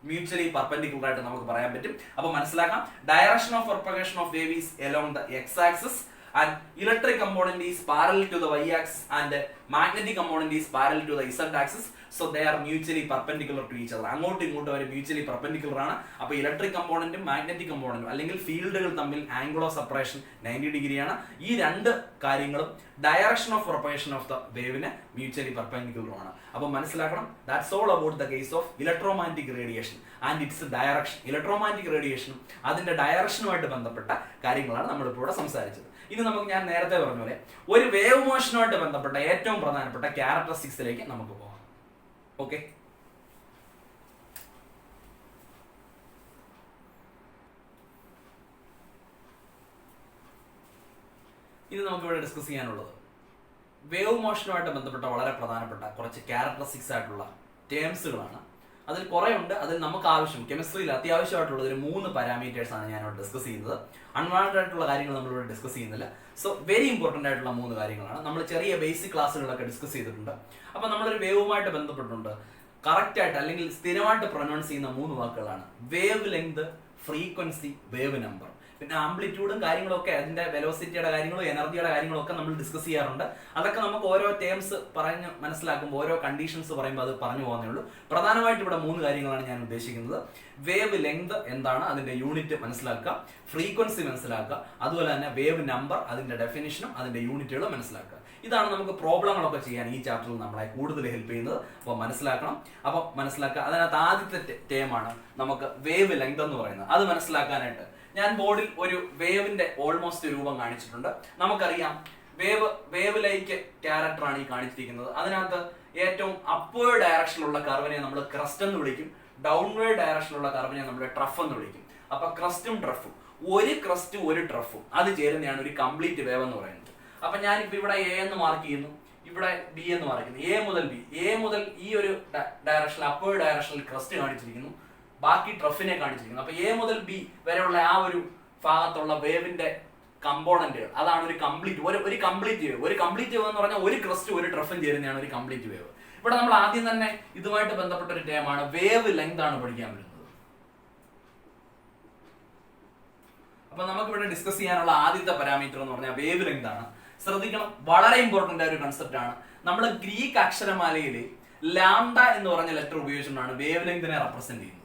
മ്യൂച്വലി പെർപെൻഡിക്കുലർ ആയിട്ട് നമുക്ക് പറയാൻ പറ്റും. അപ്പൊ മനസ്സിലാക്കാം, direction of propagation of wave is along the X axis and electric component is parallel to the y axis and magnetic component is parallel to the z axis, so they are mutually perpendicular to each other. അങ്ങോട്ടും ഇങ്ങോട്ടും അവർ mutually perpendicular ആണ്. അപ്പൊ electric കമ്പോണന്റും magnetic കമ്പോണന്റും അല്ലെങ്കിൽ ഫീൽഡുകൾ തമ്മിൽ angle of separation 90 ഡിഗ്രിയാണ്. ഈ രണ്ട് കാര്യങ്ങളും direction of propagation of the വേവിന് മ്യൂച്വലി പെർപെൻഡിക്കുലർ ആണ്. അപ്പൊ മനസ്സിലാക്കണം, that's all about the case of electromagnetic radiation and its direction. Electromagnetic റേഡിയേഷനും അതിന്റെ ഡയറക്ഷനുമായിട്ട് ബന്ധപ്പെട്ട കാര്യങ്ങളാണ് നമ്മളിപ്പോൾ ഇവിടെ സംസാരിച്ചത്. ഇനി നമുക്ക് ഞാൻ നേരത്തെ പറഞ്ഞ പോലെ ഒരു വേവ് മോഷനുമായിട്ട് ബന്ധപ്പെട്ട ഏറ്റവും പ്രധാനപ്പെട്ട ക്യാരക്ടറിസ്റ്റിക്സിലേക്ക് നമുക്ക് പോകാം. ഓക്കെ, ഇത് നമുക്ക് ഇവിടെ ഡിസ്കസ് ചെയ്യാനുള്ളത് വേവ് മോഷനുമായിട്ട് ബന്ധപ്പെട്ട വളരെ പ്രധാനപ്പെട്ട കുറച്ച് ക്യാരക്ടറിസ്റ്റിക്സ് ആയിട്ടുള്ള ടേംസുകളാണ്. അതിൽ കുറെ ഉണ്ട്. അതിൽ നമുക്ക് ആവശ്യം കെമിസ്ട്രിയിൽ അത്യാവശ്യമായിട്ടുള്ള ഒരു 3 പാരാമീറ്റേഴ്സ് ആണ് ഞാനിവിടെ ഡിസ്കസ് ചെയ്യുന്നത്. അൺവാണ്ടഡ് ആയിട്ടുള്ള കാര്യങ്ങൾ നമ്മളിവിടെ ഡിസ്കസ് ചെയ്യുന്നില്ല. സോ വെരി ഇമ്പോർട്ടന്റ് ആയിട്ടുള്ള 3 കാര്യങ്ങളാണ്. നമ്മൾ ചെറിയ ബേസിക് ക്ലാസ്സുകളിലൊക്കെ ഡിസ്കസ് ചെയ്തിട്ടുണ്ട്. അപ്പൊ നമ്മളൊരു വേവുമായിട്ട് ബന്ധപ്പെട്ടുണ്ട് കറക്റ്റ് ആയിട്ട് അല്ലെങ്കിൽ സ്ഥിരമായിട്ട് പ്രൊനൗൺസ് ചെയ്യുന്ന 3 വാക്കുകളാണ് wave length, frequency, wave number. പിന്നെ ആംപ്ലിറ്റ്യൂഡും കാര്യങ്ങളൊക്കെ അതിന്റെ വെലോസിറ്റിയുടെ കാര്യങ്ങളും എനർജിയുടെ കാര്യങ്ങളും ഒക്കെ നമ്മൾ ഡിസ്കസ് ചെയ്യാറുണ്ട്. അതൊക്കെ നമുക്ക് ഓരോ ടേംസ് പറഞ്ഞ് മനസ്സിലാക്കുമ്പോൾ ഓരോ കണ്ടീഷൻസ് പറയുമ്പോൾ അത് പറഞ്ഞു പോകുന്നേ ഉള്ളൂ. പ്രധാനമായിട്ട് ഇവിടെ 3 കാര്യങ്ങളാണ് ഞാൻ ഉദ്ദേശിക്കുന്നത്. വേവ് ലെങ്ത് എന്താണ്, അതിന്റെ യൂണിറ്റ് മനസ്സിലാക്കുക, ഫ്രീക്വൻസി മനസ്സിലാക്കുക, അതുപോലെ തന്നെ വേവ് നമ്പർ അതിന്റെ ഡെഫിനിഷനും അതിന്റെ യൂണിറ്റുകളും മനസ്സിലാക്കുക. ഇതാണ് നമുക്ക് പ്രോബ്ലങ്ങളൊക്കെ ചെയ്യാൻ ഈ ചാപ്റ്ററിൽ നമ്മളെ കൂടുതൽ ഹെൽപ്പ് ചെയ്യുന്നത്. അപ്പോൾ മനസ്സിലാക്കണം. അപ്പോൾ മനസ്സിലാക്കുക. അതിനകത്ത് ആദ്യത്തെ ടേമാണ് നമുക്ക് വേവ് ലെങ്ത് എന്ന് പറയുന്നത്. അത് മനസ്സിലാക്കാനായിട്ട് ഞാൻ ബോർഡിൽ ഒരു വേവിന്റെ ഓൾമോസ്റ്റ് രൂപം കാണിച്ചിട്ടുണ്ട്. നമുക്കറിയാം വേവ് ലൈക്ക് ക്യാരക്ടറാണ് ഈ കാണിച്ചിരിക്കുന്നത്. അതിനകത്ത് ഏറ്റവും അപ്വേർഡ് ഡയറക്ഷനിലുള്ള കർവിനെ നമ്മൾ ക്രസ്റ്റ് എന്ന് വിളിക്കും, ഡൗൺവേർഡ് ഡയറക്ഷനിലുള്ള കർവിനെ നമ്മൾ ട്രഫ് എന്ന് വിളിക്കും. അപ്പൊ ക്രസ്റ്റും ട്രഫും, ഒരു ക്രസ്റ്റും ഒരു ട്രഫും അത് ചേരുന്നതാണ് ഒരു കംപ്ലീറ്റ് വേവ് എന്ന് പറയുന്നത്. അപ്പൊ ഞാനിപ്പോ ഇവിടെ എ എന്ന് മാർക്ക് ചെയ്യുന്നു, ഇവിടെ ബി എന്ന് മാർക്ക് ചെയ്യുന്നു. എ മുതൽ ഈ ഒരു ഡയറക്ഷനിൽ അപ്വേർഡ് ഡയറക്ഷനിൽ ക്രസ്റ്റ് കാണിച്ചിരിക്കുന്നു, ബാക്കി ട്രഫിനെ കാണിച്ചിരിക്കുന്നു. അപ്പൊ എ മുതൽ ബി വരെയുള്ള ആ ഒരു ഭാഗത്തുള്ള വേവിന്റെ കമ്പോണന്റുകൾ അതാണ് ഒരു കംപ്ലീറ്റ് വേവ്. ഒരു കംപ്ലീറ്റ് വേവ് എന്ന് പറഞ്ഞാൽ ഒരു ക്രസ്റ്റ് ഒരു ട്രഫും ചേരുന്നതാണ് ഒരു കംപ്ലീറ്റ് വേവ്. ഇവിടെ നമ്മൾ ആദ്യം തന്നെ ഇതുമായിട്ട് ബന്ധപ്പെട്ട ഒരു ടേമാണ് വേവ് ലെങ്ത് ആണ് പഠിക്കാൻ വരുന്നത്. അപ്പൊ നമുക്ക് ഇവിടെ ഡിസ്കസ് ചെയ്യാനുള്ള ആദ്യത്തെ പാരാമീറ്റർ എന്ന് പറഞ്ഞാൽ വേവ് ലെങ്ത് ആണ്. ശ്രദ്ധിക്കണം, വളരെ ഇമ്പോർട്ടന്റ് ആയ ഒരു കൺസെപ്റ്റ് ആണ്. നമ്മൾ ഗ്രീക്ക് അക്ഷരമാലയിൽ ലാംഡ എന്ന് പറഞ്ഞ ലെറ്റർ ഉപയോഗിച്ചുകൊണ്ടാണ് വേവ് ലെങ്തിനെ റെപ്രസെന്റ് ചെയ്യുന്നത്.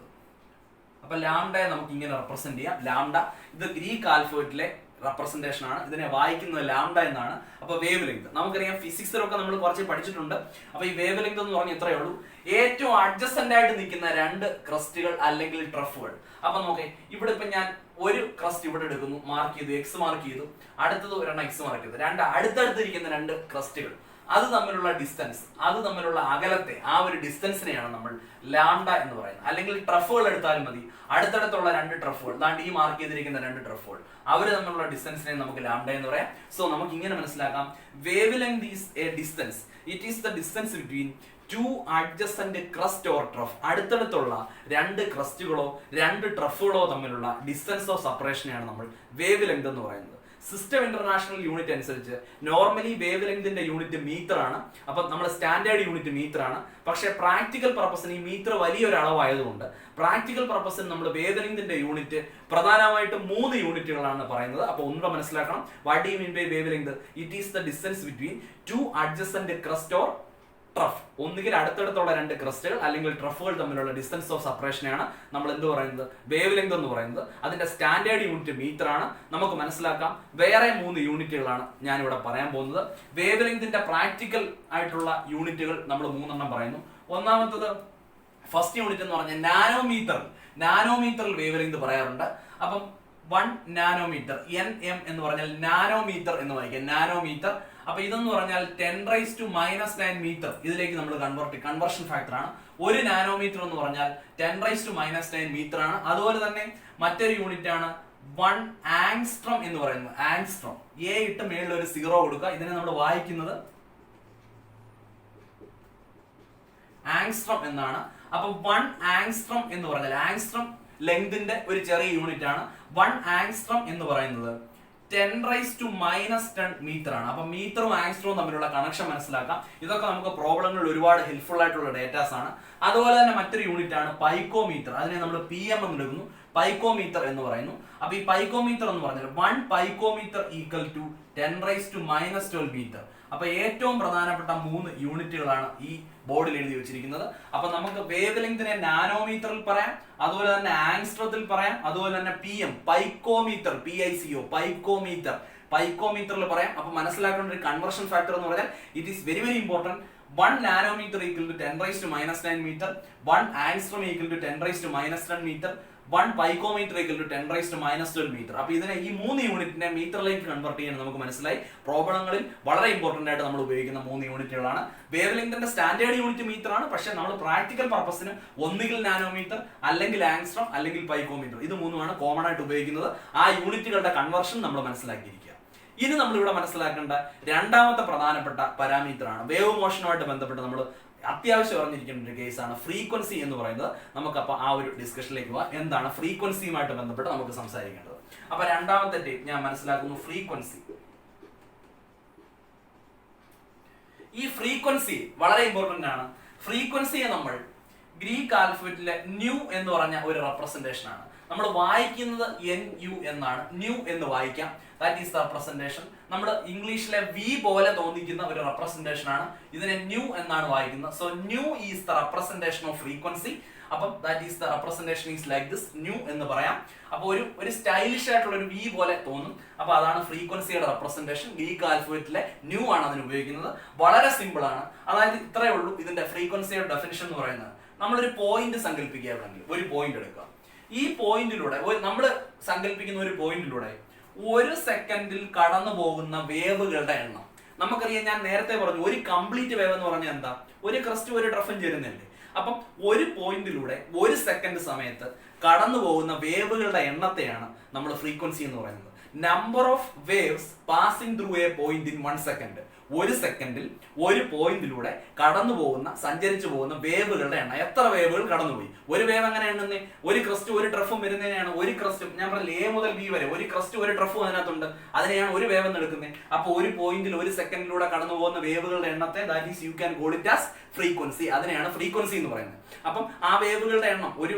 അപ്പൊ ലാംഡയെ നമുക്ക് ഇങ്ങനെ റെപ്രസെന്റ് ചെയ്യാം. ലാംഡ ഇത് ഗ്രീക്ക് ആൽഫബറ്റിലെ റെപ്രസെന്റേഷൻ ആണ്. ഇതിനെ വായിക്കുന്നത് ലാംഡ എന്നാണ്. അപ്പൊ വേവ് ലെങ്ത് നമുക്കറിയാം, ഫിസിക്സിലൊക്കെ നമ്മൾ കുറച്ച് പഠിച്ചിട്ടുണ്ട്. അപ്പൊ ഈ വേവ് ലെങ്ത് എന്ന് പറഞ്ഞാൽ ഇത്രയേ ഉള്ളൂ, ഏറ്റവും അഡ്ജസ്റ്റന്റ് ആയിട്ട് നിൽക്കുന്ന 2 ക്രസ്റ്റുകൾ അല്ലെങ്കിൽ ട്രഫുകൾ. അപ്പൊ നോക്കേ, ഇവിടെ ഇപ്പൊ ഞാൻ ഒരു ക്രസ്റ്റ് ഇവിടെ എടുക്കുന്നു, മാർക്ക് ചെയ്തു, എക്സ് മാർക്ക് ചെയ്തു, അടുത്തത് ഒരെണ്ണം എക്സ് മാർക്ക് ചെയ്തു. അടുത്തടുത്തിരിക്കുന്ന 2 ക്രസ്റ്റുകൾ, അത് തമ്മിലുള്ള ഡിസ്റ്റൻസ്, അത് തമ്മിലുള്ള അകലത്തെ, ആ ഒരു ഡിസ്റ്റൻസിനെയാണ് നമ്മൾ ലാംഡ എന്ന് പറയുന്നത്. അല്ലെങ്കിൽ ട്രഫുകൾ എടുത്താലും മതി, അടുത്തടുത്തുള്ള 2 ട്രഫുകൾ, അതാണ്ട് ഈ മാർക്ക് ചെയ്തിരിക്കുന്ന 2 ട്രഫുകൾ, അവർ തമ്മിലുള്ള ഡിസ്റ്റൻസിനെ നമുക്ക് ലാംഡ എന്ന് പറയാം. സോ നമുക്ക് ഇങ്ങനെ മനസ്സിലാക്കാം, wavelength is a distance, it is the distance between 2 adjacent crest or trough. അടുത്തടുത്തുള്ള 2 ക്രസ്റ്റുകളോ 2 ട്രഫുകളോ തമ്മിലുള്ള ഡിസ്റ്റൻസ് ഓഫ് സെപ്പറേഷനെയാണ് നമ്മൾ വേവ് ലെങ്ത് എന്ന് പറയുന്നത്. സിസ്റ്റം ഇന്റർനാഷണൽ യൂണിറ്റ് അനുസരിച്ച് നോർമലി വേവ് ലെങ്തിന്റെ യൂണിറ്റ് മീറ്റർ ആണ്. അപ്പൊ നമ്മുടെ സ്റ്റാൻഡേർഡ് യൂണിറ്റ് മീറ്റർ ആണ്. പക്ഷെ പ്രാക്ടിക്കൽ പർപ്പസിന് ഈ മീറ്റർ വലിയൊരു അളവായതുകൊണ്ട് പ്രാക്ടിക്കൽ പർപ്പസിന് നമ്മൾ വേവ് ലെങ്തിന്റെ യൂണിറ്റ് പ്രധാനമായിട്ടും 3 യൂണിറ്റുകളാണ് പറയുന്നത്. അപ്പൊ ഒന്നുകൂടെ മനസ്സിലാക്കണം, what do you mean by wavelength? It is the distance between 2 adjacent crest or trough. ഒന്നുകിൽ അടുത്തടുത്തുള്ള 2 ക്രസ്റ്റുകൾ അല്ലെങ്കിൽ ട്രഫുകൾ തമ്മിലുള്ള ഡിസ്റ്റൻസ് ഓഫ് സെപ്പറേഷനെയാണ് നമ്മൾ എന്ത് പറയുന്നത്, വേവ് ലെങ്ത് എന്ന് പറയുന്നത്. അതിന്റെ സ്റ്റാൻഡേർഡ് യൂണിറ്റ് മീറ്റർ ആണ്. നമുക്ക് മനസ്സിലാക്കാം, വേറെ 3 യൂണിറ്റുകളാണ് ഞാനിവിടെ പറയാൻ പോകുന്നത്. വേവ് ലെങ്തിന്റെ പ്രാക്ടിക്കൽ ആയിട്ടുള്ള യൂണിറ്റുകൾ നമ്മൾ 3 പറയുന്നു. ഒന്നാമത്തത് ഫസ്റ്റ് യൂണിറ്റ് എന്ന് പറഞ്ഞാൽ നാനോമീറ്ററിൽ വേവ് ലെങ്ത് പറയാറുണ്ട്. അപ്പം 1 നാനോമീറ്റർ, NM എന്ന് പറഞ്ഞാൽ നാനോമീറ്റർ എന്ന് വായിക്കാം, നാനോമീറ്റർ. അപ്പൊ ഇതെന്ന് പറഞ്ഞാൽ 10⁻⁻⁹ മീറ്റർ. ഇതിലേക്ക് നമ്മൾ കൺവേർഷൻ ഫാക്ടർ ആണ്. 1 നാനോമീറ്റർ എന്ന് പറഞ്ഞാൽ 10⁻⁻⁹ മീറ്റർ ആണ്. അതുപോലെ തന്നെ മറ്റൊരു യൂണിറ്റ് ആണ് 1 ആങ്സ്ട്രം എന്ന് പറയുന്നത്. ആങ്സ്ട്രം എ ഇട്ട് മേളിൽ ഒരു 0 കൊടുക്കുക. ഇതിനെ നമ്മൾ വായിക്കുന്നത് ആങ്സ്ട്രം എന്നാണ്. അപ്പൊ 1 ആങ്സ്ട്രം എന്ന് പറഞ്ഞാൽ ആങ്സ്ട്രം ലെങ്തിന്റെ ഒരു ചെറിയ യൂണിറ്റ് ആണ്. 1 ആങ്സ്ട്രം എന്ന് പറയുന്നത് 10⁻⁻10 മീറ്റർ ആണ്. അപ്പൊ മീറ്ററും ആങ്സ്ട്രവും തമ്മിലുള്ള കണക്ഷൻ മനസ്സിലാക്കാം. ഇതൊക്കെ നമുക്ക് പ്രോബ്ലങ്ങളിൽ ഒരുപാട് ഹെൽപ്ഫുൾ ആയിട്ടുള്ള ഡേറ്റാസ് ആണ്. അതുപോലെ തന്നെ മറ്റൊരു യൂണിറ്റ് ആണ് പൈക്കോമീറ്റർ. അതിനെ നമ്മൾ PM എന്ന് എടുക്കുന്നു. പൈക്കോമീറ്റർ എന്ന് പറയുന്നു. അപ്പൊ ഈ പൈക്കോമീറ്റർ എന്ന് പറഞ്ഞാൽ 1 പൈക്കോമീറ്റർ ഈക്വൽ ടു 10⁻⁻12 മീറ്റർ. അപ്പൊ ഏറ്റവും പ്രധാനപ്പെട്ട 3 യൂണിറ്റുകളാണ് ഈ ബോർഡിൽ എഴുതി വെച്ചിരിക്കുന്നത്. അപ്പൊ നമുക്ക് വേവ് ലെങ്തിനെ നാനോമീറ്ററിൽ പറയാം, അതുപോലെ തന്നെ ആങ്സ്ട്രത്തിൽ പറയാം, അതുപോലെ തന്നെ PM പൈക്കോമീറ്റർ PICO പൈക്കോമീറ്ററിൽ പറയാം. അപ്പൊ മനസ്സിലാക്കേണ്ട ഒരു കൺവേർഷൻ ഫാക്ടർ എന്ന് പറഞ്ഞാൽ it is very important. 1 nanometre equal to 10⁻⁻9 metre, 1 angstrom equal to 10⁻⁻10 metre, 1 picometre equal to 10⁻⁻12 metre. അപ്പൊ ഇതിനെ ഈ 3 യൂണിറ്റിനെ മീറ്ററിലേക്ക് കൺവേർട്ട് ചെയ്യാൻ നമുക്ക് മനസ്സിലായി. പ്രോബ്ലങ്ങളിൽ വളരെ ഇമ്പോർട്ടന്റ് ആയിട്ട് നമ്മൾ ഉപയോഗിക്കുന്ന 3 യൂണിറ്റുകളാണ്. വേവ് ലെങ്തിന്റെ സ്റ്റാൻഡേർഡ് യൂണിറ്റ് മീറ്റർ ആണ്. പക്ഷേ നമ്മൾ പ്രാക്ടിക്കൽ പർപ്പസിന് ഒന്നുകിൽ നാനോമീറ്റർ, അല്ലെങ്കിൽ ആങ്സ്ട്രം, അല്ലെങ്കിൽ പൈക്കോമീറ്റർ, ഇത് 3ആണ് കോമൺ ആയിട്ട് ഉപയോഗിക്കുന്നത്. ആ യൂണിറ്റുകളുടെ കൺവേർഷൻ നമ്മൾ മനസ്സിലാക്കിയിരിക്കുക. ഇനി നമ്മൾ ഇവിടെ മനസ്സിലാക്കേണ്ട രണ്ടാമത്തെ പ്രധാനപ്പെട്ട പാരാമീറ്റർ ആണ് വേവ് മോഷനുമായിട്ട് ബന്ധപ്പെട്ട് നമ്മൾ അത്യാവശ്യം അറിഞ്ഞിരിക്കേണ്ട ഒരു കേസാണ് ഫ്രീക്വൻസി എന്ന് പറയുന്നത്. നമുക്കപ്പോൾ ആ ഒരു ഡിസ്കഷനിലേക്ക് പോവാം. എന്താണ് ഫ്രീക്വൻസിയുമായിട്ട് ബന്ധപ്പെട്ട് നമുക്ക് സംസാരിക്കേണ്ടത്? അപ്പൊ രണ്ടാമത്തെ ടേപ്പ് ഞാൻ മനസ്സിലാക്കുന്നു ഫ്രീക്വൻസി. ഈ ഫ്രീക്വൻസി വളരെ ഇമ്പോർട്ടന്റ് ആണ്. ഫ്രീക്വൻസിയെ നമ്മൾ ഗ്രീക്ക് ആൽഫബറ്റിലെ ന്യൂ എന്ന് പറഞ്ഞ ഒരു റെപ്രസെന്റേഷൻ ആണ്. നമ്മൾ വായിക്കുന്നത് NU എന്നാണ്. ന്യൂ എന്ന് വായിക്കാം. That is the representation. നമ്മൾ ഇംഗ്ലീഷിലെ V പോലെ തോന്നിക്കുന്ന ഒരു റെപ്രസെന്റേഷൻ ആണ്. ഇതിനെ ന്യൂ എന്നാണ് വായിക്കുന്നത്. So nu is the representation of frequency. അപ്പം that is the representation is like this, nu എന്ന് പറയാം. അപ്പൊ ഒരു സ്റ്റൈലിഷ് ആയിട്ടുള്ള ഒരു V പോലെ തോന്നും. അപ്പൊ അതാണ് ഫ്രീക്വൻസിയുടെ റെപ്രസെന്റേഷൻ. ഗ്രീക്ക് ആൽഫബറ്റിലെ ന്യൂ ആണ് അതിന് ഉപയോഗിക്കുന്നത്. വളരെ സിമ്പിൾ ആണ്. അതായത് ഇത്രയേ ഉള്ളൂ ഇതിന്റെ ഫ്രീക്വൻസിയുടെ ഡെഫിനിഷൻ എന്ന് പറയുന്നത്. നമ്മളൊരു പോയിന്റ് സങ്കല്പിക്കുകയാണെങ്കിൽ ഒരു പോയിന്റ് എടുക്കുക. ഈ പോയിന്റിലൂടെ നമ്മൾ സങ്കല്പിക്കുന്ന ഒരു പോയിന്റിലൂടെ 1 സെക്കൻഡിൽ കടന്നു പോകുന്ന വേവുകളുടെ എണ്ണം നമുക്കറിയാം. ഞാൻ നേരത്തെ പറഞ്ഞു ഒരു കംപ്ലീറ്റ് വേവ് എന്ന് പറഞ്ഞാൽ എന്താ? ഒരു ക്രസ്റ്റ് ഒരു ട്രഫും ചേരുന്നില്ലേ? അപ്പം ഒരു പോയിന്റിലൂടെ 1 സെക്കൻഡ് സമയത്ത് കടന്നു പോകുന്ന വേവുകളുടെ എണ്ണത്തെയാണ് നമ്മൾ ഫ്രീക്വൻസി എന്ന് പറയുന്നത്. Number of waves passing through a point in 1 second. 1 സെക്കൻഡിൽ ഒരു പോയിന്റിലൂടെ കടന്നു പോകുന്ന സഞ്ചരിച്ചു പോകുന്ന വേവുകളുടെ എണ്ണം. എത്ര വേവുകൾ കടന്നുപോയി? ഒരു വേവ് എങ്ങനെ എണ്ണുന്നേ? ഒരു ക്രസ്റ്റ് ഒരു ട്രഫും വരുന്നതിനെയാണ് ഒരു ക്രസ്റ്റും, ഞാൻ പറഞ്ഞ A മുതൽ B വരെ ഒരു ക്രസ്റ്റ് ഒരു ട്രഫും അതിനകത്തുണ്ട്, അതിനെയാണ് ഒരു വേവ് എന്ന് എടുക്കുന്നത്. അപ്പൊ ഒരു പോയിന്റിൽ 1 സെക്കൻഡിലൂടെ കടന്നു പോകുന്ന വേവുകളുടെ എണ്ണത്തെ that is you can call it as frequency. അതിനെയാണ് ഫ്രീക്വൻസി എന്ന് പറയുന്നത്. അപ്പം ആ വേവുകളുടെ എണ്ണം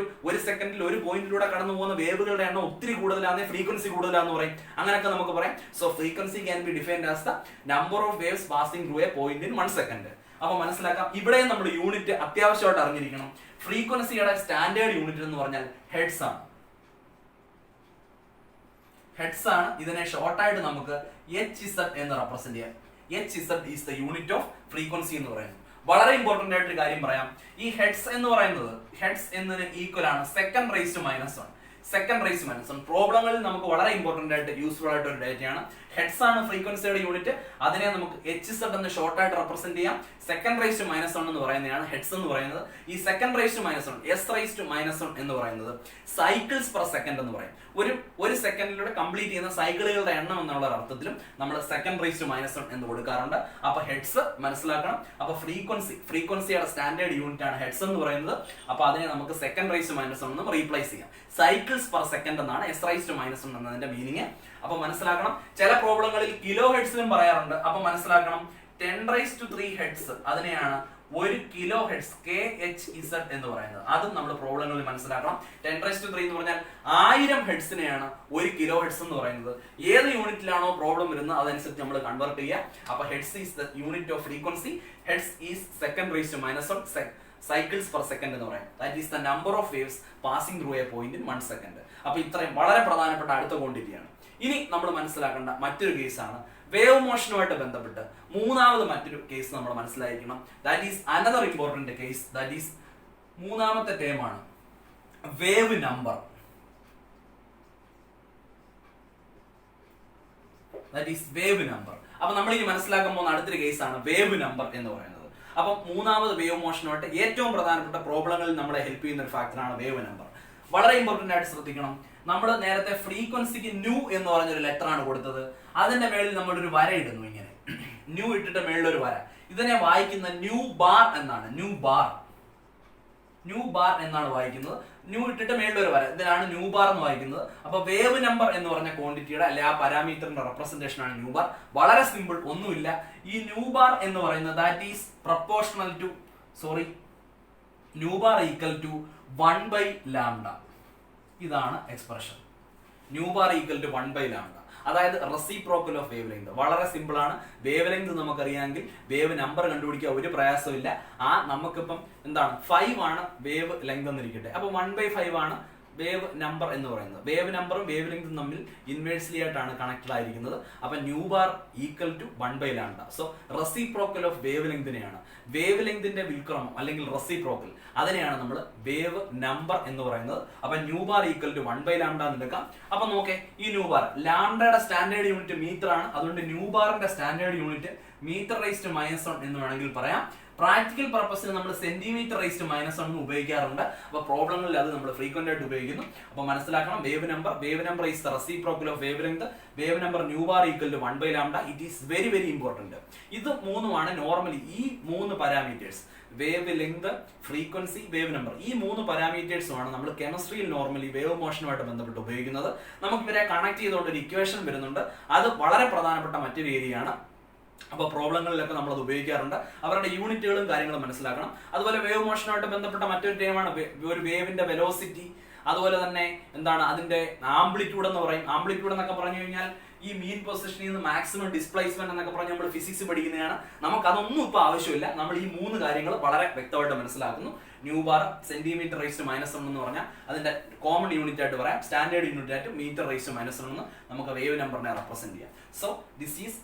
ഒരു സെക്കൻഡിൽ ഒരു പോയിന്റിലൂടെ കടന്നു പോകുന്ന വേവുകളുടെ എണ്ണം ഒത്തിരി കൂടുതലാണെങ്കിൽ ഫ്രീക്വൻസി കൂടുതലാന്ന് പറയും. അങ്ങനെയൊക്കെ നമുക്ക് പറയാം. So frequency can be defined as the number of waves passing through a point in 1 second. അപ്പൊ മനസ്സിലാക്കാം. ഇവിടെ നമ്മൾ യൂണിറ്റ് അത്യാവശ്യമായിട്ട് അറിഞ്ഞിരിക്കണം. ഫ്രീക്വൻസിയുടെ സ്റ്റാൻഡേർഡ് യൂണിറ്റ് എന്ന് പറഞ്ഞാൽ ഹെഡ്സ് ആണ്. ഹെഡ്സ് ആണ്. ഇതിനെ ഷോർട്ടായിട്ട് നമുക്ക് HZ എന്ന് റെപ്രസെന്റ് ചെയ്യാം. HZ is the unit of frequency എന്ന് പറയുന്നത്. വളരെ ഇമ്പോർട്ടന്റ് ആയിട്ടൊരു കാര്യം പറയാം. ഈ ഹെഡ്സ് എന്ന് പറയുന്നത് ഹെഡ്സ് എന്നതിന് ഈക്വൽ ആണ് second raise to -1. Second raise -1 പ്രോബ്ലങ്ങളിൽ നമുക്ക് വളരെ ഇമ്പോർട്ടന്റ് ആയിട്ട് യൂസ്ഫുൾ ആയിട്ട് ഒരു ഡേറ്റയാണ്. ഹെഡ്സ് ആണ് ഫ്രീക്വൻസിയുടെ യൂണിറ്റ്. അതിനെ നമുക്ക് HZ എന്ന് ഷോർട്ട് ആയിട്ട് റെപ്രസെന്റ് ചെയ്യാം. സെക്കൻഡ് റൈസ് ടു -1 എന്ന് പറയുന്നതാണ് ഹെഡ്സ് എന്ന് പറയുന്നത്. ഈ second raise to -1 S raise to -1 എന്ന് പറയുന്നത് സൈക്കിൾസ് പെർ സെക്കൻഡ് എന്ന് പറയും. ഒരു സെക്കൻഡിലൂടെ കംപ്ലീറ്റ് ചെയ്യുന്ന സൈക്കിളുകളുടെ എണ്ണം എന്നുള്ള അർത്ഥത്തിലും നമ്മൾ സെക്കൻഡ് റൈസ് ടു -1 എന്ന് കൊടുക്കാറുണ്ട്. അപ്പൊ ഹെഡ്സ് മനസ്സിലാക്കണം. അപ്പൊ ഫ്രീക്വൻസിയുടെ സ്റ്റാൻഡേർഡ് യൂണിറ്റ് ആണ് ഹെഡ്സ് എന്ന് പറയുന്നത്. അപ്പൊ അതിനെ നമുക്ക് സെക്കൻഡ് റൈസ് ടു -1 എന്ന് റീപ്ലേസ് ചെയ്യാം. സൈക്കിൾസ് പെർ സെക്കൻഡ് എന്നാണ് S റൈസ് ടു -1 എന്നതിന്റെ മീനിങ്. അപ്പൊ മനസ്സിലാക്കണം. ചില പ്രോബ്ലങ്ങളിൽ കിലോ ഹെഡ്സിലും പറയാറുണ്ട്. അപ്പൊ മനസ്സിലാക്കണം 10⁻³ ഹെഡ്സ് അതിനെയാണ് 1 കിലോ ഹെഡ്സ് KHZ എന്ന് പറയുന്നത്. അതും നമ്മൾ പ്രോബ്ലങ്ങളിൽ മനസ്സിലാക്കണം. 10⁻³ എന്ന് പറഞ്ഞാൽ 1000 ഹെഡ്സിനെയാണ് 1 കിലോ ഹെഡ്സ് എന്ന് പറയുന്നത്. ഏത് യൂണിറ്റിലാണോ പ്രോബ്ലം വരുന്നത് അതനുസരിച്ച് നമ്മൾ കൺവേർട്ട് ചെയ്യുക. അപ്പൊ hertz is the unit of frequency. Hertz is second raise to -1 cycles per second എന്ന് പറയും. That is the number of waves passing through a point in 1 second. അപ്പൊ ഇത്രയും വളരെ പ്രധാനപ്പെട്ട അടുത്ത ക്വാണ്ടിറ്റിയാണ്. ഇനി നമ്മൾ മനസ്സിലാക്കേണ്ട മറ്റൊരു കേസാണ് വേവ് മോഷനുമായിട്ട് ബന്ധപ്പെട്ട് മൂന്നാമത് മറ്റൊരു കേസ് നമ്മൾ മനസ്സിലായിരിക്കണം. That is another important case. That is മൂന്നാമത്തെ ടേം ആണ് wave number. That is wave number. അപ്പൊ നമ്മൾ ഇനി മനസ്സിലാക്കാൻ പോകുന്ന അടുത്തൊരു കേസാണ് വേവ് നമ്പർ എന്ന് പറയുന്നത്. അപ്പം മൂന്നാമത് വേവ് മോഷനുമായിട്ട് ഏറ്റവും പ്രധാനപ്പെട്ട പ്രോബ്ലങ്ങളിൽ നമ്മളെ ഹെൽപ്പ് ചെയ്യുന്ന ഒരു ഫാക്ടറാണ് വേവ് നമ്പർ. വളരെ ഇമ്പോർട്ടന്റ് ആയിട്ട് ശ്രദ്ധിക്കണം. നമ്മൾ നേരത്തെ ഫ്രീക്വൻസിക്ക് ന്യൂ എന്ന് പറഞ്ഞൊരു ലെറ്റർ ആണ് കൊടുത്തത്. അതിന്റെ മേളിൽ നമ്മളൊരു വര ഇടുന്നു, ഇങ്ങനെ ന്യൂ ഇട്ടിട്ട് മേളിലൊരു വര. ഇതിനെ വായിക്കുന്ന ന്യൂ ബാർ എന്നാണ്. ന്യൂ ബാർ എന്നാണ് വായിക്കുന്നത്. ന്യൂ ഇട്ടിട്ട് മേളിലൊരു വര, ഇതിനാണ് ന്യൂ ബാർ എന്ന് വായിക്കുന്നത്. അപ്പൊ വേവ് നമ്പർ എന്ന് പറഞ്ഞ ക്വാണ്ടിറ്റിയുടെ അല്ലെ ആ പാരാമീറ്ററിന്റെ റെപ്രസെന്റേഷൻ ആണ് ന്യൂ ബാർ. വളരെ സിമ്പിൾ, ഒന്നുമില്ല. ഈ ന്യൂ ബാർ എന്ന് പറയുന്നത് that is proportional to nu bar equal to 1/λ. ഇതാണ് expression. Nu bar equal to 1/λ, അതായത് റെസിപ്രോക്കൽ ഓഫ് വേവ് ലെങ്ത്. വളരെ സിമ്പിൾ ആണ്. വേവ് ലെങ്ത് നമുക്കറിയാമെങ്കിൽ വേവ് നമ്പർ കണ്ടുപിടിക്കാൻ ഒരു പ്രയാസമില്ല. നമുക്കിപ്പം എന്താണ് 5 ആണ് വേവ് ലെങ്ത് എന്നിരിക്കട്ടെ. അപ്പൊ 1/5 ആണ് വേവ് നമ്പർ എന്ന് പറയുന്നത്. വേവ് നമ്പറും വേവ് ലെങ്തും തമ്മിൽ ഇൻവേഴ്സ്ലി ആയിട്ടാണ് കണക്റ്റഡ് ആയിരിക്കുന്നത്. അപ്പൊ nu bar equal to 1/λ. So reciprocal of wave ലെങ്തിനെയാണ്, വേവ് ലെങ്തിന്റെ വിൽക്രമം അല്ലെങ്കിൽ റെസിപ്രോക്കൽ, അതിനെയാണ് നമ്മൾ വേവ് നമ്പർ എന്ന് പറയുന്നത്. അപ്പൊ ന്യൂ ബാർ ഈക്വൽ ടു 1/λ എന്ന് എടുക്കാം. അപ്പൊ നോക്കേ, ഈ ന്യൂ ബാർ ലാംഡയുടെ സ്റ്റാൻഡേർഡ് യൂണിറ്റ് മീറ്റർ ആണ്. അതുകൊണ്ട് ന്യൂ ബാറിന്റെ standard unit metre raise to -1 എന്ന് വേണമെങ്കിൽ പറയാം. പ്രാക്ടിക്കൽ പർപ്പസിന് നമ്മൾ സെന്റിമീറ്റർ റൈസ് ടു -1 ഉപയോഗിക്കാറുണ്ട്. അപ്പൊ പ്രോബ്ലങ്ങളിൽ അത് നമ്മൾ ഫ്രീക്വന്റ് ആയിട്ട് ഉപയോഗിക്കുന്നു. അപ്പൊ മനസ്സിലാക്കണം, wave number is the reciprocal of wavelength. Wave number nu bar equal to 1/λ. It is very very important. ഇത് മൂന്നുമാണ് നോർമലി ഈ 3 parameters, wavelength, frequency, wave number, ഈ 3 പാരാമീറ്റേഴ്സുമാണ് നമ്മൾ കെമിസ്ട്രിയിൽ നോർമലി വേവ് മോഷനുമായിട്ട് ബന്ധപ്പെട്ട് ഉപയോഗിക്കുന്നത്. നമുക്ക് ഇവരെ കണക്ട് ചെയ്തുകൊണ്ട് ഒരു ഇക്വേഷൻ വരുന്നുണ്ട്. അത് വളരെ പ്രധാനപ്പെട്ട മറ്റൊരു ഏരിയയാണ്. അപ്പോൾ പ്രോബ്ലങ്ങളിലൊക്കെ നമ്മൾ അത് ഉപയോഗിക്കാറുണ്ട്. അവരുടെ യൂണിറ്റുകളും കാര്യങ്ങളും മനസ്സിലാക്കണം. അതുപോലെ വേവ് മോഷനുമായിട്ട് ബന്ധപ്പെട്ട മറ്റൊരു ടേമാണ് ഒരു വേവിന്റെ വെലോസിറ്റി. അതുപോലെ തന്നെ എന്താണ് അതിന്റെ ആംപ്ലിറ്റ്യൂഡ് എന്ന് പറയും. ആംപ്ലിറ്റ്യൂഡ് എന്നൊക്കെ പറഞ്ഞു കഴിഞ്ഞാൽ ഈ മീൻ പൊസിഷനിൽ നിന്ന് മാക്സിമം ഡിസ്പ്ലേസ്മെന്റ് എന്നൊക്കെ പറഞ്ഞ് നമ്മൾ ഫിസിക്സ് പഠിക്കുന്നതാണ്. നമുക്ക് അതൊന്നും ഇപ്പൊ ആവശ്യമില്ല. നമ്മൾ ഈ 3 കാര്യങ്ങൾ വളരെ വ്യക്തമായിട്ട് മനസ്സിലാക്കുന്നു. Nu bar centimetre raise to -1 എന്ന് പറഞ്ഞാൽ അതിന്റെ കോമൺ യൂണിറ്റ് ആയിട്ട് പറയാം. സ്റ്റാൻഡേർഡ് യൂണിറ്റ് ആയിട്ട് മീറ്റർ റൈസ് ടു -1 എന്ന് നമുക്ക് വേവ് നമ്പറിനെ റെപ്രസെന്റ് ചെയ്യാം. So this is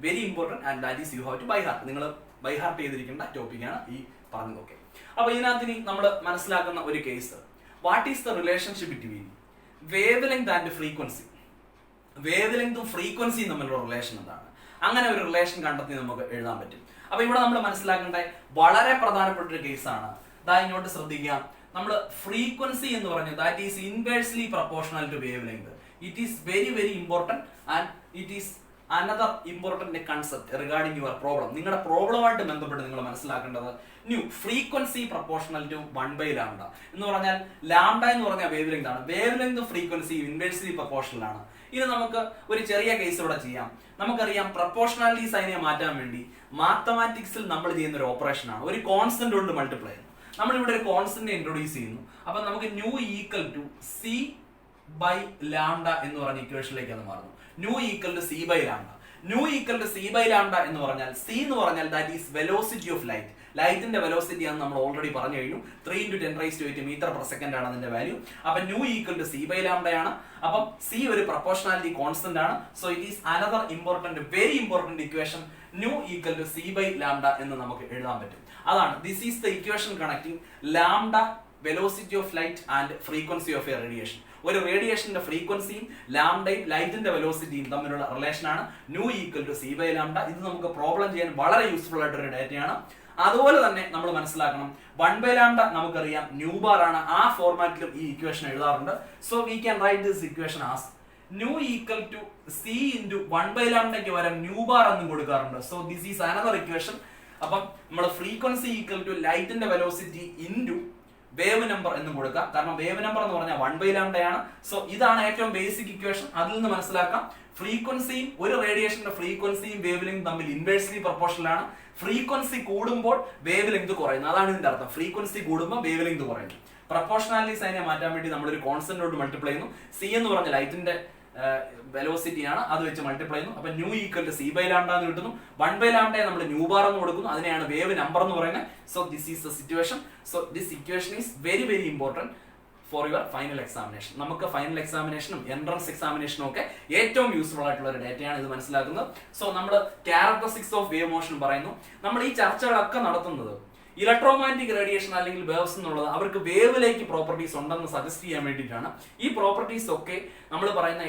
very important and that is you have to by heart. നിങ്ങൾ ബൈ ഹാർട്ട് ചെയ്തിരിക്കേണ്ട ടോപ്പിക്കാണ് ഈ പറഞ്ഞതൊക്കെ. അപ്പൊ ഇതിനകത്ത് നമ്മൾ മനസ്സിലാക്കുന്ന ഒരു case, what is the relationship between wavelength and frequency. Wave ലെങ്തും ഫ്രീക്വൻസിയും തമ്മിലുള്ള റിലേഷൻ എന്താണ്? അങ്ങനെ ഒരു റിലേഷൻ കണ്ടെത്തി നമുക്ക് എഴുതാൻ പറ്റും. അപ്പൊ ഇവിടെ നമ്മൾ മനസ്സിലാക്കേണ്ട വളരെ പ്രധാനപ്പെട്ട ഒരു കേസാണ്. ദാ ഇങ്ങോട്ട് ശ്രദ്ധിക്കാം. നമ്മൾ ഫ്രീക്വൻസി എന്ന് പറഞ്ഞത് that is inversely proportional to wavelength. It is very very important and it is another important concept regarding your problem. നിങ്ങളുടെ പ്രോബ്ലമായിട്ട് ബന്ധപ്പെട്ട് നിങ്ങൾ മനസ്സിലാക്കേണ്ടത് ന്യൂ ഫ്രീക്വൻസി പ്രൊപ്പോർഷണൽ ടു 1/λ എന്ന് പറഞ്ഞാൽ ലാംഡ എന്ന് പറഞ്ഞാൽ വേവ് ലെങ്ത് ആണ്. Wavelength frequency inversely proportional ആണ്. ഇത് നമുക്ക് ഒരു ചെറിയ കേസ് ഇവിടെ ചെയ്യാം. നമുക്കറിയാം പ്രൊപ്പോർഷണാലിറ്റി സൈനെ മാറ്റാൻ വേണ്ടി മാത്തമാറ്റിക്സിൽ നമ്മൾ ചെയ്യുന്ന ഒരു ഓപ്പറേഷൻ ആണ്, ഒരു കോൺസ്റ്റന്റ് കൊണ്ട് മൾട്ടിപ്ലൈ ചെയ്യുന്നു. നമ്മളിവിടെ ഒരു കോൺസ്റ്റന്റ് ഇൻട്രൊഡ്യൂസ് ചെയ്യുന്നു. അപ്പൊ നമുക്ക് ന്യൂ ഈക്വൽ ടു c/λ എന്ന് പറഞ്ഞ ഇക്വേഷനിലേക്ക് അത് മാറുന്നു. Nu equal to c/λ. Nu equal to c/λ എന്ന് പറഞ്ഞാൽ c എന്ന് പറഞ്ഞാൽ that is velocity of light. ലൈറ്റിന്റെ വെലോസിറ്റി ആണ് നമ്മൾ ഓൾറെഡി പറഞ്ഞു കഴിഞ്ഞു. 3 × 10⁸ മീറ്റർ പെർ സെക്കൻഡ് ആണ് അതിന്റെ വാല്യൂ. അപ്പൊ ന്യൂ ഈക്വൽ ടു c/λ ആണ്. അപ്പം c ഒരു പ്രൊപ്പോർഷണാലിറ്റി കോൺസ്റ്റന്റ് ആണ്. So it is another important very important equation. Nu equal to c/λ എന്ന് നമുക്ക് എഴുതാൻ പറ്റും. അതാണ് this is the equation connecting lambda, velocity of light and frequency of a radiation. ഒരു റേഡിയേഷന്റെ ഫ്രീക്വൻസിയും ലാംഡയും ലൈറ്റിന്റെ വെലോസിറ്റിയും തമ്മിലുള്ള റിലേഷൻ ആണ് ന്യൂ ഈക്വൽ ടു c/λ. ഇത് നമുക്ക് പ്രോബ്ലം ചെയ്യാൻ വളരെ യൂസ്ഫുൾ ആയിട്ടൊരു ഡേറ്റയാണ്. അതുപോലെ തന്നെ നമ്മൾ മനസ്സിലാക്കണം 1/λ നമുക്കറിയാം ന്യൂ ബാർ ആണ്. ആ ഫോർമാറ്റിലും ഈ ഇക്വേഷൻ എഴുതാറുണ്ട്. So we can write this equation as nu equal to c × 1/λ വരെ ന്യൂ ബാർ എന്നും കൊടുക്കാറുണ്ട്. So this is another equation. അപ്പം നമ്മൾ ഫ്രീക്വൻസി ഈക്വൽ ടു ലൈറ്റിന്റെ വെലോസിറ്റി ഇൻറ്റു വേവ് നമ്പർ എന്നും കൊടുക്കാം. കാരണം വേവ് നമ്പർ എന്ന് പറഞ്ഞാൽ 1/λ ആണ്. സോ ഇതാണ് ഏറ്റവും ബേസിക് ഇക്വേഷൻ. അതിൽ നിന്ന് മനസ്സിലാക്കാം ഫ്രീക്വൻസിയും ഒരു റേഡിയേഷന്റെ ഫ്രീക്വൻസിയും വേവ് ലെങ്ത് തമ്മിൽ ഇൻവേഴ്സ്ലി പ്രൊപ്പോർഷണൽ ആണ്. ഫ്രീക്വൻസി കൂടുമ്പോൾ വേവ് ലെങ്ത് കുറയുന്നു. അതാണ് ഇതിന്റെ അർത്ഥം. ഫ്രീക്വൻസി കൂടുമ്പോൾ വേവ് ലെങ്ത് കുറയുന്നു. പ്രൊപ്പോർഷണാലിറ്റി സൈനെ മാറ്റാൻ വേണ്ടി നമ്മളൊരു കോൺസ്റ്റന്റോട് മൾട്ടിപ്ലൈ ചെയ്യുന്നു. c എന്ന് പറഞ്ഞ ലൈറ്റിന്റെ വെലോസിറ്റി ആണ്, അത് വെച്ച് മൾട്ടിപ്ലൈ ചെയ്യുന്നു. അപ്പൊ ന്യൂ ഈക്വൽ ടു c/λ എന്ന് കിട്ടുന്നു. 1/λ നമ്മൾ ന്യൂ ബാർ എന്ന് കൊടുക്കുന്നു. അതിനെയാണ് വേവ് നമ്പർ എന്ന് പറയുന്നത്. So this is the situation. So this equation is very very important for your final examination. നമുക്ക് ഫൈനൽ എക്സാമിനേഷനും എൻട്രൻസ് എക്സാമിനേഷനും ഒക്കെ ഏറ്റവും യൂസ്ഫുൾ ആയിട്ടുള്ള ഒരു ഡേറ്റയാണ് ഇത് മനസ്സിലാക്കുന്നത്. സോ നമ്മൾ ക്യാരക്ടറിസ്റ്റിക്സ് ഓഫ് വേവ് മോഷൻ പറയുന്നു. നമ്മൾ ഈ ചർച്ചകളൊക്കെ നടത്തുന്നത് ഇലക്ട്രോമാഗ്നറ്റിക് റേഡിയേഷൻ അല്ലെങ്കിൽ വേവ്സ് എന്നുള്ളത് അവർക്ക് വേവിലേക്ക് പ്രോപ്പർട്ടീസ് ഉണ്ടെന്ന് സജസ്റ്റ് ചെയ്യാൻ വേണ്ടിയിട്ടാണ്. ഈ പ്രോപ്പർട്ടീസ് ഒക്കെ നമ്മൾ പറയുന്ന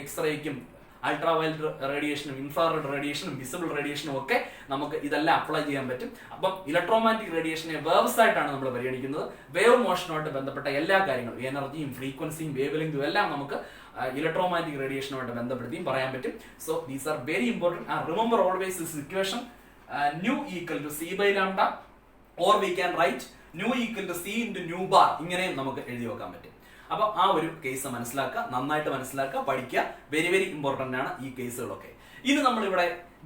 എക്സ്റേക്കും അൾട്രാ വയലറ്റ് റേഡിയേഷനും ഇൻഫ്രാറെഡ് റേഡിയേഷനും വിസിബിൾ റേഡിയേഷനും ഒക്കെ നമുക്ക് ഇതെല്ലാം അപ്ലൈ ചെയ്യാൻ പറ്റും. അപ്പം ഇലക്ട്രോമാഗ്നറ്റിക് റേഡിയേഷനെ വേവ്സ് ആയിട്ടാണ് നമ്മൾ പരിഗണിക്കുന്നത്. വേവ് മോഷനുമായിട്ട് ബന്ധപ്പെട്ട എല്ലാ കാര്യങ്ങളും എനർജിയും ഫ്രീക്വൻസിയും വേവ് ലെങ്തും എല്ലാം നമുക്ക് ഇലക്ട്രോമാഗ്നറ്റിക് റേഡിയേഷനുമായിട്ട് ബന്ധപ്പെടുത്തിയും പറയാൻ പറ്റും. So these are very important. Remember always this equation nu equal to c by lambda, or we can write nu equal to c into nu bar. ഇങ്ങനെയും നമുക്ക് എഴുതി വെക്കാൻ പറ്റും. അപ്പൊ ആ ഒരു കേസ് മനസ്സിലാക്കുക, നന്നായിട്ട് മനസ്സിലാക്കുക, പഠിക്കുക. വെരി വെരി ഇമ്പോർട്ടന്റ് ആണ് ഈ കേസുകളൊക്കെ. ഇനി നമ്മൾ ഇവിടെ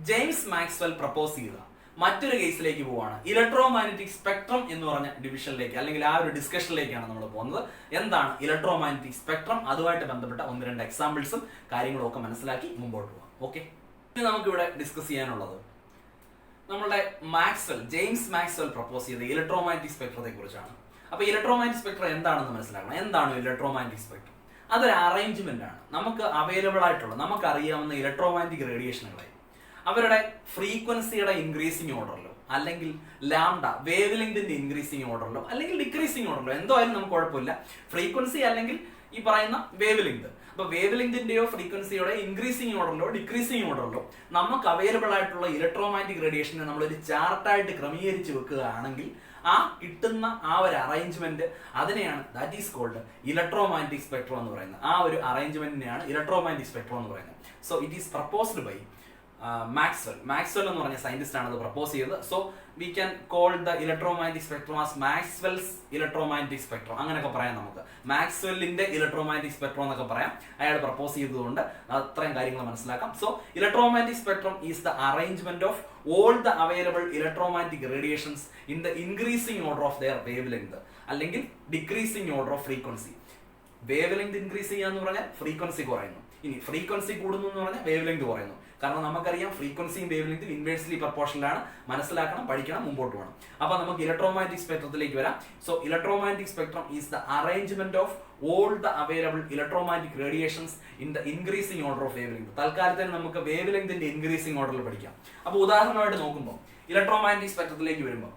ജെയിംസ് മാക്സ്വെൽ പ്രപ്പോസ് ചെയ്ത മറ്റൊരു കേസിലേക്ക് പോവാണ്. ഇലക്ട്രോമാഗ്നറ്റിക് സ്പെക്ട്രം എന്ന് പറഞ്ഞ ഡിവിഷനിലേക്ക് അല്ലെങ്കിൽ ആ ഒരു ഡിസ്കഷനിലേക്കാണ് നമ്മൾ പോകുന്നത്. എന്താണ് ഇലക്ട്രോമാഗ്നറ്റിക് സ്പെക്ട്രം, അതുമായിട്ട് ബന്ധപ്പെട്ട 1-2 എക്സാമ്പിൾസും കാര്യങ്ങളും ഒക്കെ മനസ്സിലാക്കി മുമ്പോട്ട് പോകാം. ഓക്കെ, ഇനി നമുക്കിവിടെ ഡിസ്കസ് ചെയ്യാനുള്ളത് നമ്മളുടെ ജെയിംസ് മാക്സ്വെൽ പ്രപ്പോസ് ചെയ്ത ഇലക്ട്രോമാഗ്നറ്റിക് സ്പെക്ട്രത്തെ കുറിച്ചാണ്. അപ്പൊ ഇലക്ട്രോമാഗ്നറ്റിക് സ്പെക്ട്രം എന്താണെന്ന് മനസ്സിലാക്കണം. എന്താണ് ഇലക്ട്രോമാഗ്നറ്റിക് സ്പെക്ട്രം? അതൊരു അറേഞ്ച്മെന്റ് ആണ്. നമുക്ക് അവൈലബിൾ ആയിട്ടുള്ള, നമുക്ക് അറിയാവുന്ന ഇലക്ട്രോമാഗ്നറ്റിക് റേഡിയേഷനുകളെ അവരുടെ ഫ്രീക്വൻസിയുടെ ഇൻക്രീസിങ് ഓർഡറിലോ അല്ലെങ്കിൽ ലാംഡ വേവ് ലെങ്തിന്റെ ഇൻക്രീസിങ് ഓർഡറിലോ അല്ലെങ്കിൽ ഡിക്രീസിങ് ഓർഡറിലോ എന്തോ ആയാലും നമുക്ക് കുഴപ്പമില്ല. ഫ്രീക്വൻസി അല്ലെങ്കിൽ ഈ പറയുന്ന വേവ് ലെങ്ത്, അപ്പൊ വേവ് ലെങ്തിന്റെയോ ഫ്രീക്വൻസിയുടെ ഇൻക്രീസിങ് ഓർഡറിലോ ഡിക്രീസിങ് ഓർഡറിലോ നമുക്ക് അവൈലബിൾ ആയിട്ടുള്ള ഇലക്ട്രോമാഗ്നറ്റിക് റേഡിയേഷനെ നമ്മളൊരു ചാർട്ടായിട്ട് ക്രമീകരിച്ച് വെക്കുകയാണെങ്കിൽ ആ കിട്ടുന്ന ആ ഒരു അറേഞ്ച്മെന്റ് അതിനെയാണ് that is called electromagnetic spectrum എന്ന് പറയുന്നത്. ആ ഒരു അറേഞ്ച്മെന്റിനെയാണ് ഇലക്ട്രോമാഗ്നറ്റിക് സ്പെക്ട്രം എന്ന് പറയുന്നത്. So it is proposed by Maxwell എന്ന് പറഞ്ഞ സയന്റിസ്റ്റ് ആണ് അത് പ്രപ്പോസ് ചെയ്തത്. So we can call the electromagnetic spectrum as Maxwell's electromagnetic spectrum. അങ്ങനെയൊക്കെ പറയാം നമുക്ക്. മാക്സ്വെല്ലിന്റെ ഇലക്ട്രോമാഗ്നറ്റിക് സ്പെക്ട്രം എന്നൊക്കെ പറയാം. അയാൾ പ്രപ്പോസ് ചെയ്തതുകൊണ്ട് അത്രയും കാര്യങ്ങൾ മനസ്സിലാക്കാം. So electromagnetic spectrum is the arrangement of all the available electromagnetic radiations in the increasing order of their wavelength അല്ലെങ്കിൽ decreasing order of frequency. Wave length increase ചെയ്യാന്ന് പറഞ്ഞാൽ ഫ്രീക്വൻസി കുറയുന്നു. ഇനി ഫ്രീക്വൻസി കൂടുന്നു എന്ന് പറഞ്ഞാൽ വേവ് ലെങ്ത് കുറയുന്നു. കാരണം നമുക്കറിയാം ഫ്രീക്വൻസിയും വേവ് ലെങ്തും ഇൻവേഴ്സ്ലി പ്രപ്പോർഷണലാണ്. മനസ്സിലാക്കണം, പഠിക്കണം, മുമ്പോട്ട് പോകണം. അപ്പൊ നമുക്ക് ഇലക്ട്രോമാഗ്നറ്റിക് സ്പെക്ട്രത്തിലേക്ക് വരാം. So electromagnetic spectrum is the arrangement of all the available electromagnetic radiations in the increasing order of wavelength. തൽക്കാലത്തിന് നമുക്ക് വേവ് ലെങ്തിന്റെ ഇൻക്രീസിംഗ് ഓർഡറിൽ പഠിക്കാം. അപ്പൊ ഉദാഹരണമായിട്ട് നോക്കുമ്പോൾ ഇലക്ട്രോമാഗ്നറ്റിക് സ്പെക്ട്രത്തിലേക്ക് വരുമ്പോൾ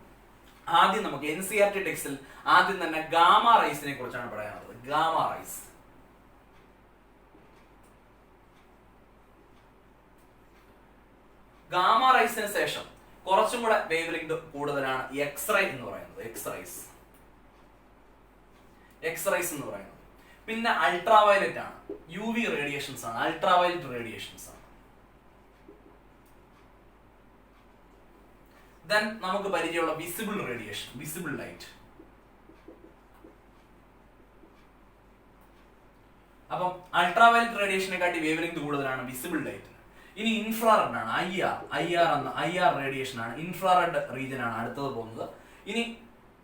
ആദ്യം നമുക്ക് NCERT ടെക്സ്റ്റിൽ ആദ്യം തന്നെ ഗാമ റൈസിനെ കുറിച്ചാണ് പറയാനുള്ളത്. ഗാമ റൈസ്, ഗാമ റൈസിന് ശേഷം കുറച്ചും കൂടെ വേവ് ലെങ്ത് കൂടുതലാണ് എക്സ്റേ എന്ന് പറയുന്നത്. എക്സ്റേസ് എന്ന് പറയുന്നത്. പിന്നെ അൾട്രാവയലറ്റ് ആണ്, UV റേഡിയേഷൻസ് ആണ്, അൾട്രാവയലറ്റ് റേഡിയേഷൻസ് ആണ്. ദെൻ നമുക്ക് പരിചയമുള്ള വിസിബിൾ റേഡിയേഷൻ, വിസിബിൾ ലൈറ്റ്. അപ്പം അൾട്രാവയലറ്റ് റേഡിയേഷനെ കാട്ടി വേവ് ലെങ്ത് കൂടുതലാണ് വിസിബിൾ ലൈറ്റ്. ഇനി ഇൻഫ്രാറെഡ് ആണ്, IR റേഡിയേഷൻ ആണ്, ഇൻഫ്രാറെഡ് റീജിയൻ ആണ് അടുത്തത് പോകുന്നത്. ഇനി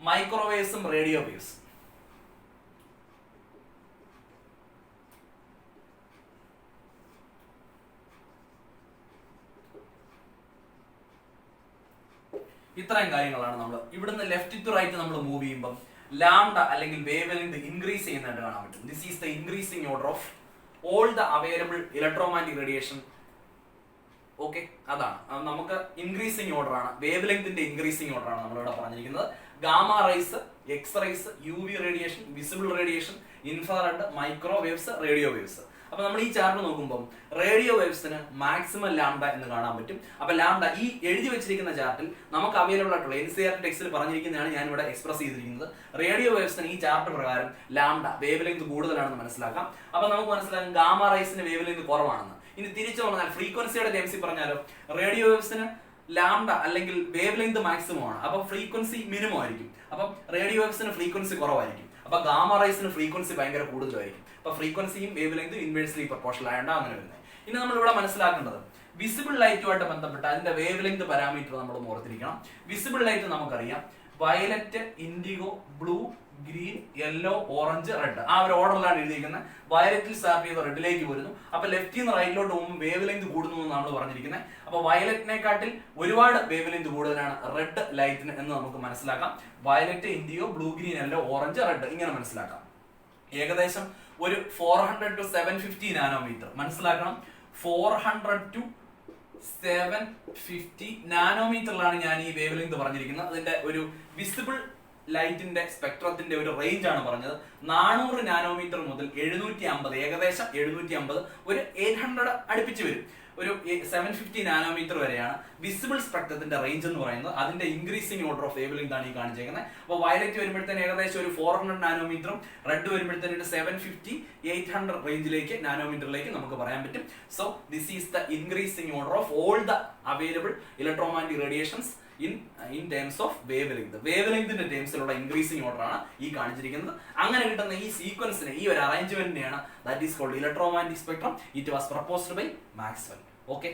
മൈക്രോവേവ്സും റേഡിയോ വേവ്സും. ഇത്രയും കാര്യങ്ങളാണ് നമ്മൾ ഇവിടുന്ന് ലെഫ്റ്റ് ടു റൈറ്റ് നമ്മൾ മൂവ് ചെയ്യുമ്പോൾ ലാംഡ അല്ലെങ്കിൽ വേവ് ലെങ്ത് ഇൻക്രീസ് ചെയ്യുന്നതായിട്ട് കാണാൻ പറ്റും. This is the increasing order of all the available electromagnetic radiation. Okay, അതാണ് നമുക്ക് ഇൻക്രീസിംഗ് ഓർഡർ ആണ്, വേവ് ലെങ്തിന്റെ ഇൻക്രീസിംഗ് ഓർഡർ ആണ് നമ്മളിവിടെ പറഞ്ഞിരിക്കുന്നത്. Gamma rays, x-rays, UV radiation, visible radiation, infrared, microwaves, radio waves. അപ്പൊ നമ്മൾ ഈ ചാർട്ട് നോക്കുമ്പോൾ റേഡിയോ വേവ്സിന് മാക്സിമം ലാംഡ എന്ന് കാണാൻ പറ്റും. അപ്പൊ ലാംഡ ഈ എഴുതി വെച്ചിരിക്കുന്ന ചാർട്ടിൽ നമുക്ക് അവൈലബിൾ ആയിട്ടുള്ള NCERT ടെക്സ്റ്റിൽ പറഞ്ഞിരിക്കുന്നതാണ് ഞാൻ ഇവിടെ എക്സ്പ്രസ് ചെയ്തിരിക്കുന്നത്. റേഡിയോ വേവ്സിന് ഈ ചാർട്ട് പ്രകാരം ലാംഡ വേവ് ലെങ്ത് കൂടുതലാണെന്ന് മനസ്സിലാക്കാം. അപ്പൊ നമുക്ക് മനസ്സിലാക്കാം ഗാമ റൈസിന് വേവ് ലെങ്ത് കുറവാണെന്ന്. ഇനി തിരിച്ചു പറഞ്ഞാൽ ഫ്രീക്വൻസിയുടെ ടേംസിൽ പറഞ്ഞാലോ റേഡിയോ വേവ്സിന് ലാംഡ അല്ലെങ്കിൽ വേവ് ലെങ്ത് മാക്സിമം ആണ്, അപ്പൊ ഫ്രീക്വൻസി മിനിമം ആയിരിക്കും. അപ്പം റേഡിയോ വേവ്സിന് ഫ്രീക്വൻസി കുറവായിരിക്കും. അപ്പൊ ഗാമ റൈസിന് ഫ്രീക്വൻസി ഭയങ്കര കൂടുതലായിരിക്കും. അപ്പൊ ഫ്രീക്വൻസിയും വേവ് ലെങ്തും ഇൻവേഴ്സ്ലി പ്രപ്പോർഷണൽ ആയതുകൊണ്ട് അങ്ങനെ വരുന്നത്. ഇനി നമ്മൾ ഇവിടെ മനസ്സിലാക്കേണ്ടത് വിസിബിൾ ലൈറ്റുമായിട്ട് ബന്ധപ്പെട്ട അതിന്റെ വേവ് ലെങ്ത് പാരാമീറ്റർ നമ്മൾ ഓർത്തിരിക്കണം. വിസിബിൾ ലൈറ്റ് നമുക്കറിയാം violet, IndiGo, blue, green, yellow, orange, red. ആ ഒരു ഓർഡറിലാണ് എഴുതിയിരിക്കുന്നത്. വയലറ്റിൽ സ്റ്റാർട്ട് ചെയ്ത് റെഡിലേക്ക് വരുന്നു. അപ്പൊ ലെഫ്റ്റിൽ നിന്ന് റൈറ്റിലോട്ട് പോകുമ്പോൾ വേവ് ലെങ്ത് കൂടുന്നു എന്ന് നമ്മൾ പറഞ്ഞിരിക്കുന്നത്. അപ്പൊ വയലറ്റിനെക്കാട്ടിൽ ഒരുപാട് വേവ് ലെങ്ത് കൂടുതലാണ് റെഡ് ലൈറ്റിന് എന്ന് നമുക്ക് മനസ്സിലാക്കാം. Violet, IndiGo, blue, green, yellow, orange, red ഇങ്ങനെ മനസ്സിലാക്കാം. ഏകദേശം ഒരു 400 to 750 നാനോമീറ്റർ മനസ്സിലാക്കണം. 400 to 750 നാനോമീറ്ററിലാണ് ഞാൻ ഈ വേവ് ലെങ്ത് പറഞ്ഞിരിക്കുന്നത്. അതിന്റെ ഒരു വിസിബിൾ ലൈറ്റിന്റെ സ്പെക്ട്രത്തിന്റെ ഒരു റേഞ്ച് ആണ് പറഞ്ഞത്. 400 നാനോമീറ്റർ മുതൽ 750, ഏകദേശം 750, ഒരു 800 അടുപ്പിച്ച് വരും. ഒരു 750 നാനോമീറ്റർ വരെയാണ് വിസിബിൾ സ്പെക്ട്രത്തിന്റെ റേഞ്ച് എന്ന് പറയുന്നത്. അതിന്റെ increasing order of wave length ആണ് ഈ കാണിച്ചേക്കുന്നത്. അപ്പോൾ വയലറ്റ് വരുമ്പോഴത്തേന് ഏകദേശം ഒരു 400 നാനോമീറ്ററും റെഡ് വരുമ്പോഴത്തേന് ഒരു 750, 800 റേഞ്ചിലേക്ക് നാനോമീറ്ററിലേക്ക് നമുക്ക് പറയാൻ പറ്റും. So this is the increasing order of all the available electromagnetic radiations in terms of wavelength. വേവ്ലെങ്തിന്റെ ടേംസിലുള്ള ഇൻക്രീസിംഗ് ഓർഡർ ആണ് ഈ കാണിച്ചിരിക്കുന്നത്. അങ്ങനെ കിട്ടുന്ന ഈ സീക്വൻസിനെ, ഈ ഒരു അറേഞ്ച്മെന്റിനെയാണ് that is called electromagnetic spectrum. It was proposed by Maxwell. Okay.